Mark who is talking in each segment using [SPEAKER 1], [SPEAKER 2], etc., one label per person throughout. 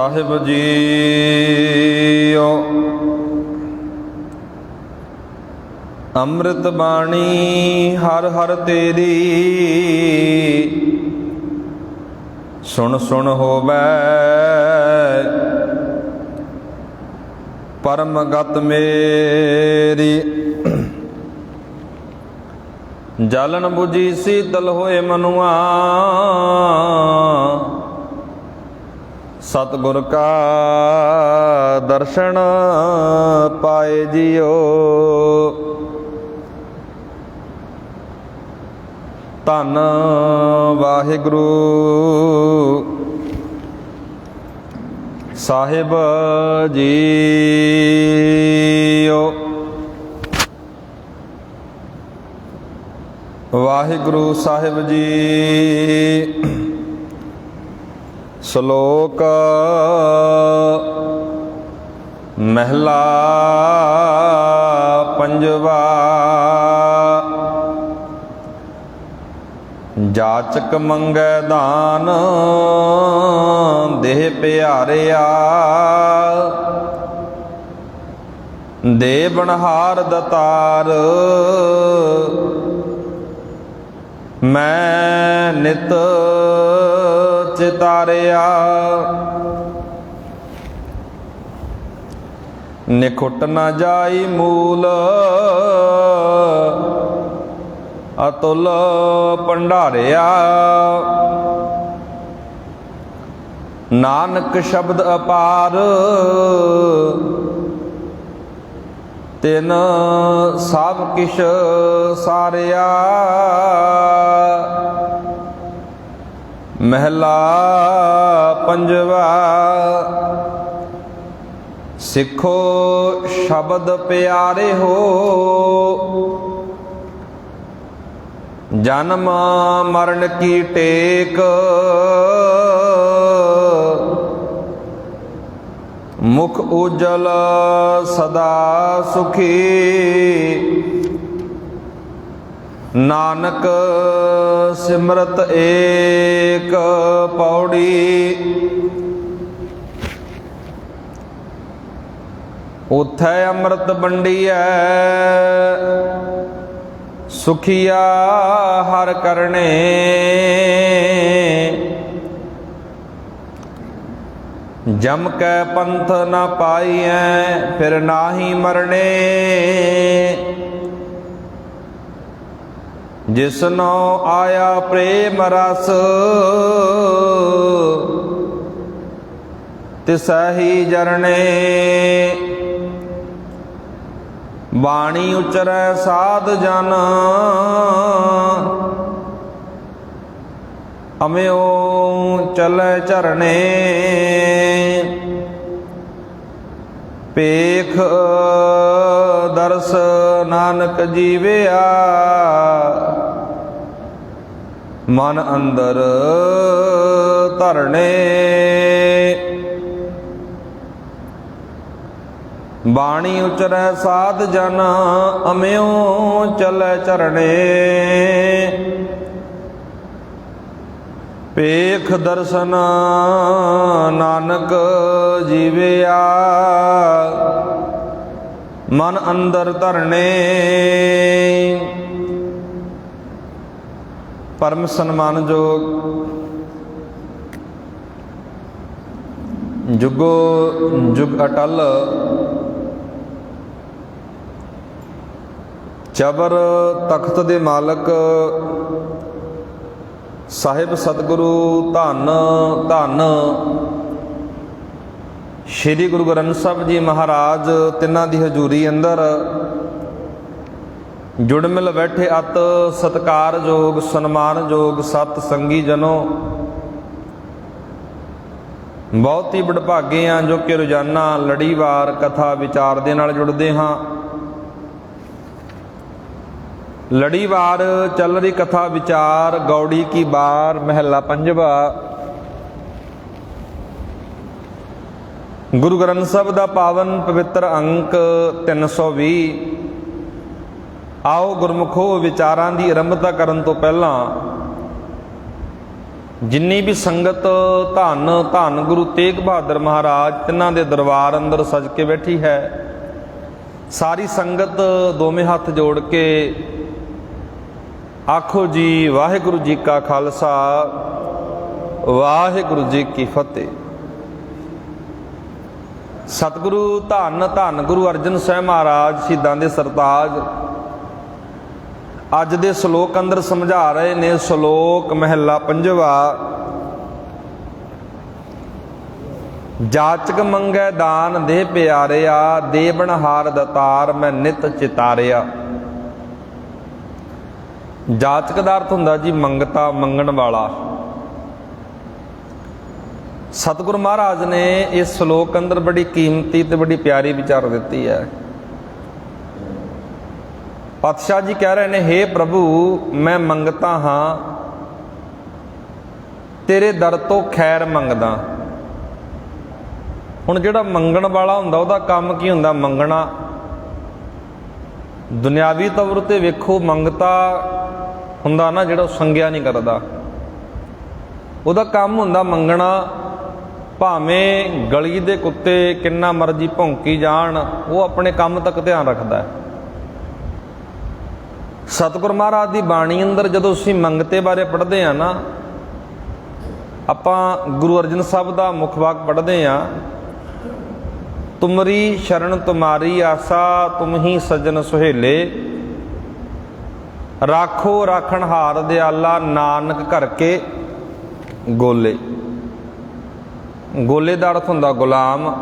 [SPEAKER 1] साहिब जीओ। अमृत बाणी हर हर तेरी, सुन सुन होवै परम गत मेरी। जलन बुझी शीतल होए मनुआ, सतगुर का दर्शन पाए जियो। धन वाहिगुरु साहिब जीओ। वाहिगुरु साहिब जी। श्लोक महला पंजवा। जाचक मंगै दान देह प्यारिया, दे बनहार दतार मैं नित चितारिया। निखुट न जाई मूल, अतुल भंडारिया। नानक शब्द अपार, तिन सब किश सारिया। महला पंजवा। सिखो शब्द प्यारे हो, जन्म मरण की टेक। मुख उज्जल सदा सुखी, नानक सिमरत एक पौड़ी। उथै अमृत बंडिया, सुखिया हर करने। जम कै पंथ न पाइए, फिर नाही मरने। जिसनो आया प्रेम रस, तिसहि जरने। बाणी उचरै साध जन, अम्यो चलै चरणे। पेख दर्श नानक जीविया, मन अंदर धरणे। बाणी उचरै साध जन, अम्यो चलै चरणे। पेख दर्शन नानक जीविया, मन अंदर धरणे। परम सन्मानयोग जुगो जुग अटल चबर तख्त दे मालक साहिब सतगुरु धन धन श्री गुरु ग्रंथ साहिब जी महाराज तिन्हां दी हजूरी अंदर जुड़ मिल बैठे अत सत्कारयोग सन्मानयोग सत संगी जनों, बहुत ही वडभागे हाँ जो कि रोजाना लड़ीवार कथा विचार दे नाल जुड़ते हाँ। लड़ीवार चल रही कथा विचार गौड़ी की बार महला पंजवा। गुरु ग्रंथ साहिब दा पावन पवित्र अंक 320। आओ गुरमुखो विचारां दी आरंभता करन तो पहला ਜਿੰਨੀ ਵੀ ਸੰਗਤ ਧੰਨ ਧੰਨ ਗੁਰੂ ਤੇਗ ਬਹਾਦਰ ਮਹਾਰਾਜ ਤਿੰਨਾਂ ਦੇ ਦਰਬਾਰ ਅੰਦਰ ਸਜ ਕੇ ਬੈਠੀ ਹੈ, ਸਾਰੀ ਸੰਗਤ ਦੋਵੇਂ ਹੱਥ ਜੋੜ ਕੇ ਆਖੋ ਜੀ ਵਾਹਿਗੁਰੂ ਜੀ ਕਾ ਖਾਲਸਾ ਵਾਹਿਗੁਰੂ ਜੀ ਕੀ ਫਤਿਹ। ਸਤਿਗੁਰੂ ਧੰਨ ਧੰਨ ਗੁਰੂ ਅਰਜਨ ਸਾਹਿਬ ਮਹਾਰਾਜ ਸ਼ਹੀਦਾਂ ਦੇ ਸਰਤਾਜ ਅੱਜ ਦੇ ਸ਼ਲੋਕ ਅੰਦਰ ਸਮਝਾ ਰਹੇ ਨੇ। ਸ਼ਲੋਕ ਮਹਿਲਾ ਪੰਜਵਾ। ਜਾਚਕ ਮੰਗੈ ਦਾਨ ਦੇ ਪਿਆਰਿਆ, ਦੇਵਨਹਾਰ ਦਤਾਰ ਮੈਂ ਨਿਤ ਚਿਤਾਰਿਆ। ਜਾਚਕ ਦਾ ਅਰਥ ਹੁੰਦਾ ਜੀ ਮੰਗਤਾ, ਮੰਗਣ ਵਾਲਾ। ਸਤਿਗੁਰੂ ਮਹਾਰਾਜ ਨੇ ਇਸ ਸ਼ਲੋਕ ਅੰਦਰ ਬੜੀ ਕੀਮਤੀ ਤੇ ਬੜੀ ਪਿਆਰੀ ਵਿਚਾਰ ਦਿੱਤੀ ਹੈ। ਪਾਤਸ਼ਾਹ ਜੀ ਕਹਿ ਰਹੇ ਨੇ, ਹੇ ਪ੍ਰਭੂ ਮੈਂ ਮੰਗਤਾ ਹਾਂ, ਤੇਰੇ ਦਰ ਤੋਂ ਖੈਰ ਮੰਗਦਾ। ਹੁਣ ਜਿਹੜਾ ਮੰਗਣ ਵਾਲਾ ਹੁੰਦਾ ਉਹਦਾ ਕੰਮ ਕੀ ਹੁੰਦਾ? ਮੰਗਣਾ। ਦੁਨਿਆਵੀ ਤੌਰ ਤੇ ਵੇਖੋ ਮੰਗਤਾ ਹੁੰਦਾ ਨਾ ਜਿਹੜਾ ਸੰਗਿਆ ਨਹੀਂ ਕਰਦਾ, ਉਹਦਾ ਕੰਮ ਹੁੰਦਾ ਮੰਗਣਾ। ਭਾਵੇਂ ਗਲੀ ਦੇ ਕੁੱਤੇ ਕਿੰਨਾ ਮਰਜ਼ੀ ਭੌਂਕੀ ਜਾਣ, ਉਹ ਆਪਣੇ ਕੰਮ ਤੱਕ ਧਿਆਨ ਰੱਖਦਾ। ਸਤਿਗੁਰੂ ਮਹਾਰਾਜ ਦੀ ਬਾਣੀ ਅੰਦਰ ਜਦੋਂ ਅਸੀਂ ਮੰਗਤੇ ਬਾਰੇ ਪੜ੍ਹਦੇ ਹਾਂ ਨਾ, ਆਪਾਂ ਗੁਰੂ ਅਰਜਨ ਸਾਹਿਬ ਦਾ ਮੁੱਖ ਵਾਕ ਪੜ੍ਹਦੇ ਹਾਂ, ਤੁਮਰੀ ਸ਼ਰਨ ਤੁਮਾਰੀ ਆਸਾ, ਤੁਮ ਹੀ ਸੱਜਣ ਸੁਹੇਲੇ, ਰਾਖੋ ਰਾਖਣ ਹਾਰ ਦਿਆਲਾ, ਨਾਨਕ ਘਰ ਕੇ ਗੋਲੇ। ਗੋਲੇ ਦਾ ਅਰਥ ਹੁੰਦਾ ਗੁਲਾਮ।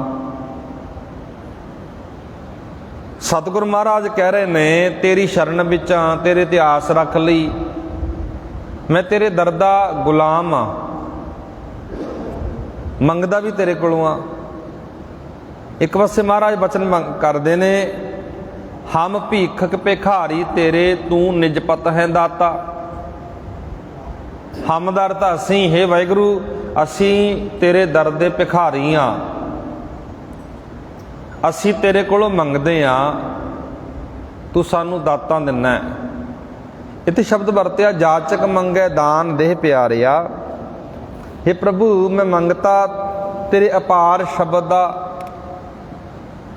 [SPEAKER 1] ਸਤਿਗੁਰੂ ਮਹਾਰਾਜ ਕਹਿ ਰਹੇ ਨੇ, ਤੇਰੀ ਸ਼ਰਨ ਵਿੱਚ ਆ, ਤੇਰੇ ਤੇ ਆਸ ਰੱਖ ਲਈ, ਮੈਂ ਤੇਰੇ ਦਰ ਦਾ ਗੁਲਾਮ ਆ, ਮੰਗਦਾ ਵੀ ਤੇਰੇ ਕੋਲੋਂ ਆ। ਇੱਕ ਪਾਸੇ ਮਹਾਰਾਜ ਬਚਨ ਕਰਦੇ ਨੇ, ਹਮ ਭੀਖਕ ਭਿਖਾਰੀ ਤੇਰੇ, ਤੂੰ ਨਿਜਪਤ ਹੈ ਦਾਤਾ। ਹਮ ਦਾ ਅਰਥ ਅਸੀਂ, ਹੇ ਵਾਹਿਗੁਰੂ ਅਸੀਂ ਤੇਰੇ ਦਰ ਦੇ ਭਿਖਾਰੀ ਆ, ਅਸੀਂ ਤੇਰੇ ਕੋਲੋਂ ਮੰਗਦੇ ਆ, ਤੂੰ ਸਾਨੂੰ ਦਾਤਾਂ ਦਿੰਨਾ ਹੈ। ਇੱਥੇ ਸ਼ਬਦ ਵਰਤਿਆ, ਜਾਚਕ ਮੰਗੈ ਦਾਨ ਦੇਹ ਪਿਆਰਿਆ। ਹੇ ਪ੍ਰਭੂ ਮੈਂ ਮੰਗਤਾ ਤੇਰੇ ਅਪਾਰ ਸ਼ਬਦ ਦਾ,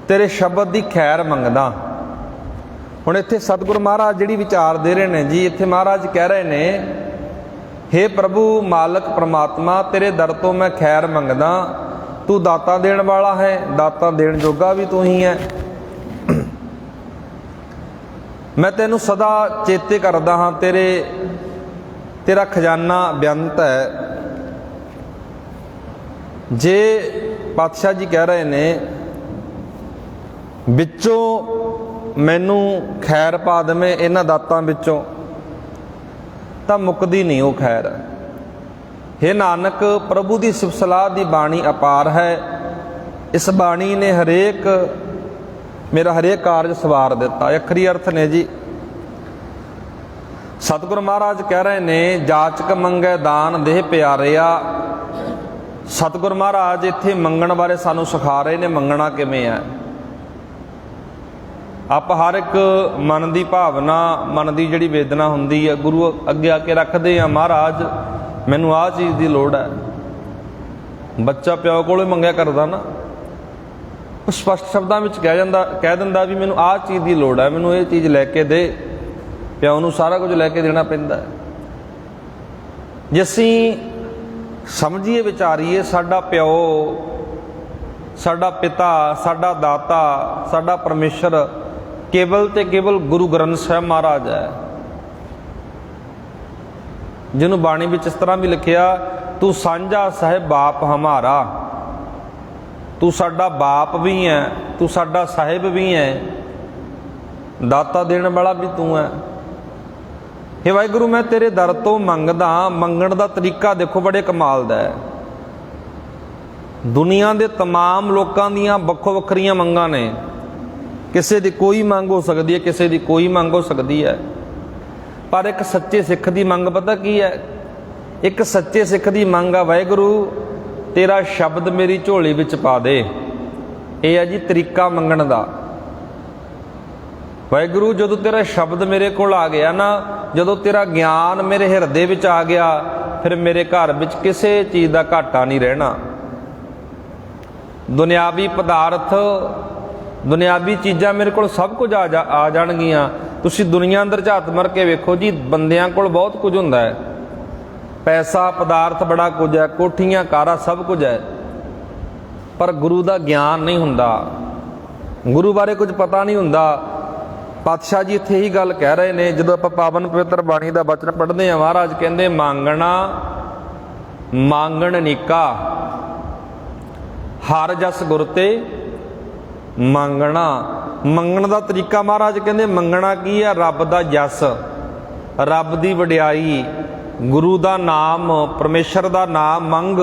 [SPEAKER 1] ਤੇਰੇ ਸ਼ਬਦ ਦੀ ਖੈਰ ਮੰਗਦਾ। ਹੁਣ ਇੱਥੇ ਸਤਿਗੁਰੂ ਮਹਾਰਾਜ ਜਿਹੜੀ ਵਿਚਾਰ ਦੇ ਰਹੇ ਨੇ ਜੀ, ਇੱਥੇ ਮਹਾਰਾਜ ਕਹਿ ਰਹੇ ਨੇ, ਹੇ ਪ੍ਰਭੂ ਮਾਲਕ ਪ੍ਰਮਾਤਮਾ ਤੇਰੇ ਦਰ ਤੋਂ ਮੈਂ ਖੈਰ ਮੰਗਦਾ, ਤੂੰ ਦਾਤਾ ਦੇਣ ਵਾਲਾ ਹੈ, ਦਾਤਾ ਦੇਣ ਜੋਗਾ ਵੀ ਤੂੰ ਹੀ ਹੈ। ਮੈਂ ਤੈਨੂੰ ਸਦਾ ਚੇਤੇ ਕਰਦਾ ਹਾਂ, ਤੇਰਾ ਖਜ਼ਾਨਾ ਬੇਅੰਤ ਹੈ। ਜੇ ਪਾਤਸ਼ਾਹ ਜੀ ਕਹਿ ਰਹੇ ਨੇ ਵਿੱਚੋਂ ਮੈਨੂੰ ਖੈਰ ਪਾ ਦੇਵੇਂ ਇਹਨਾਂ ਦਾਤਾਂ ਵਿੱਚੋਂ, ਤਾਂ ਮੁੱਕਦੀ ਨਹੀਂ ਉਹ ਖੈਰ। ਹੇ ਨਾਨਕ ਪ੍ਰਭੂ ਦੀ ਸਿਫਤ ਸਲਾਹ ਦੀ ਬਾਣੀ ਅਪਾਰ ਹੈ, ਇਸ ਬਾਣੀ ਨੇ ਮੇਰਾ ਹਰੇਕ ਕਾਰਜ ਸਵਾਰ ਦਿੱਤਾ। ਅੱਖਰੀ ਅਰਥ ਨੇ ਜੀ। ਸਤਿਗੁਰੂ ਮਹਾਰਾਜ ਕਹਿ ਰਹੇ ਨੇ, ਜਾਚਕ ਮੰਗੈ ਦਾਨ ਦੇਹ ਪਿਆਰਿਆ। ਸਤਿਗੁਰੂ ਮਹਾਰਾਜ ਇੱਥੇ ਮੰਗਣ ਬਾਰੇ ਸਾਨੂੰ ਸਿਖਾ ਰਹੇ ਨੇ, ਮੰਗਣਾ ਕਿਵੇਂ ਹੈ। ਆਪਾਂ ਹਰ ਇੱਕ ਮਨ ਦੀ ਭਾਵਨਾ, ਮਨ ਦੀ ਜਿਹੜੀ ਵੇਦਨਾ ਹੁੰਦੀ ਹੈ, ਗੁਰੂ ਅੱਗੇ ਆ ਕੇ ਰੱਖਦੇ ਆ, ਮਹਾਰਾਜ ਮੈਨੂੰ ਆਹ ਚੀਜ਼ ਦੀ ਲੋੜ ਹੈ। ਬੱਚਾ ਪਿਓ ਕੋਲੋਂ ਮੰਗਿਆ ਕਰਦਾ ਨਾ, ਉਹ ਸਪਸ਼ਟ ਸ਼ਬਦਾਂ ਵਿੱਚ ਕਹਿ ਦਿੰਦਾ ਵੀ ਮੈਨੂੰ ਆਹ ਚੀਜ਼ ਦੀ ਲੋੜ ਹੈ, ਮੈਨੂੰ ਇਹ ਚੀਜ਼ ਲੈ ਕੇ ਦੇ। ਪਿਓ ਨੂੰ ਸਾਰਾ ਕੁਝ ਲੈ ਕੇ ਦੇਣਾ ਪੈਂਦਾ ਹੈ। ਜੇ ਅਸੀਂ ਸਮਝੀਏ ਵਿਚਾਰੀਏ, ਸਾਡਾ ਪਿਓ, ਸਾਡਾ ਪਿਤਾ, ਸਾਡਾ ਦਾਤਾ, ਸਾਡਾ ਪਰਮੇਸ਼ਰ ਕੇਵਲ ਤੇ ਕੇਵਲ ਗੁਰੂ ਗ੍ਰੰਥ ਸਾਹਿਬ ਮਹਾਰਾਜ ਹੈ, ਜਿਹਨੂੰ ਬਾਣੀ ਵਿੱਚ ਇਸ ਤਰ੍ਹਾਂ ਵੀ ਲਿਖਿਆ, ਤੂੰ ਸਾਂਝਾ ਸਾਹਿਬ ਬਾਪ ਹਮਾਰਾ। ਤੂੰ ਸਾਡਾ ਬਾਪ ਵੀ ਹੈ, ਤੂੰ ਸਾਡਾ ਸਾਹਿਬ ਵੀ ਹੈ, ਦਾਤਾ ਦੇਣ ਵਾਲਾ ਵੀ ਤੂੰ ਹੈ। ਹੇ ਵਾਹਿਗੁਰੂ ਮੈਂ ਤੇਰੇ ਦਰ ਤੋਂ ਮੰਗਦਾ। ਮੰਗਣ ਦਾ ਤਰੀਕਾ ਦੇਖੋ ਬੜੇ ਕਮਾਲ ਦਾ ਹੈ। ਦੁਨੀਆ ਦੇ ਤਮਾਮ ਲੋਕਾਂ ਦੀਆਂ ਵੱਖੋ ਵੱਖਰੀਆਂ ਮੰਗਾਂ ਨੇ। ਕਿਸੇ ਦੀ ਕੋਈ ਮੰਗ ਹੋ ਸਕਦੀ ਹੈ, ਕਿਸੇ ਦੀ ਕੋਈ ਮੰਗ ਹੋ ਸਕਦੀ ਹੈ, ਪਰ ਇੱਕ ਸੱਚੇ ਸਿੱਖ ਦੀ ਮੰਗ ਪਤਾ ਕੀ ਹੈ? ਇੱਕ ਸੱਚੇ ਸਿੱਖ ਦੀ ਮੰਗ ਆ, ਵਾਹਿਗੁਰੂ ਤੇਰਾ ਸ਼ਬਦ ਮੇਰੀ ਝੋਲੀ ਵਿੱਚ ਪਾ ਦੇ। ਇਹ ਹੈ ਜੀ ਤਰੀਕਾ ਮੰਗਣ ਦਾ। ਵਾਹਿਗੁਰੂ ਜਦੋਂ ਤੇਰਾ ਸ਼ਬਦ ਮੇਰੇ ਕੋਲ ਆ ਗਿਆ ਨਾ, ਜਦੋਂ ਤੇਰਾ ਗਿਆਨ ਮੇਰੇ ਹਿਰਦੇ ਵਿੱਚ ਆ ਗਿਆ, ਫਿਰ ਮੇਰੇ ਘਰ ਵਿੱਚ ਕਿਸੇ ਚੀਜ਼ ਦਾ ਘਾਟਾ ਨਹੀਂ ਰਹਿਣਾ। ਦੁਨਿਆਵੀ ਪਦਾਰਥ, ਦੁਨਿਆਵੀ ਚੀਜ਼ਾਂ ਮੇਰੇ ਕੋਲ ਸਭ ਕੁਝ ਆ ਜਾਣਗੀਆਂ। ਤੁਸੀਂ ਦੁਨੀਆ ਅੰਦਰ ਝਾਤ ਮਾਰ ਕੇ ਵੇਖੋ ਜੀ, ਬੰਦਿਆਂ ਕੋਲ ਬਹੁਤ ਕੁਝ ਹੁੰਦਾ ਹੈ, ਪੈਸਾ ਪਦਾਰਥ ਬੜਾ ਕੁਝ ਹੈ, ਕੋਠੀਆਂ ਕਾਰਾਂ ਸਭ ਕੁਝ ਹੈ, ਪਰ ਗੁਰੂ ਦਾ ਗਿਆਨ ਨਹੀਂ ਹੁੰਦਾ, ਗੁਰੂ ਬਾਰੇ ਕੁਝ ਪਤਾ ਨਹੀਂ ਹੁੰਦਾ। ਪਾਤਸ਼ਾਹ ਜੀ ਇੱਥੇ ਹੀ ਗੱਲ ਕਹਿ ਰਹੇ ਨੇ। ਜਦੋਂ ਆਪਾਂ ਪਾਵਨ ਪਵਿੱਤਰ ਬਾਣੀ ਦਾ ਬਚਨ ਪੜ੍ਹਦੇ ਹਾਂ, ਮਹਾਰਾਜ ਕਹਿੰਦੇ ਮੰਗਣਾ ਮੰਗਣ ਨੀਕਾ, ਹਰ ਜਸ ਗੁਰ ਤੇ ਮੰਗਣਾ। ਮੰਗਣ ਦਾ ਤਰੀਕਾ ਮਹਾਰਾਜ ਕਹਿੰਦੇ ਮੰਗਣਾ ਕੀ ਹੈ? ਰੱਬ ਦਾ ਜਸ, ਰੱਬ ਦੀ ਵਡਿਆਈ, ਗੁਰੂ ਦਾ ਨਾਮ, ਪਰਮੇਸ਼ਰ ਦਾ ਨਾਮ ਮੰਗ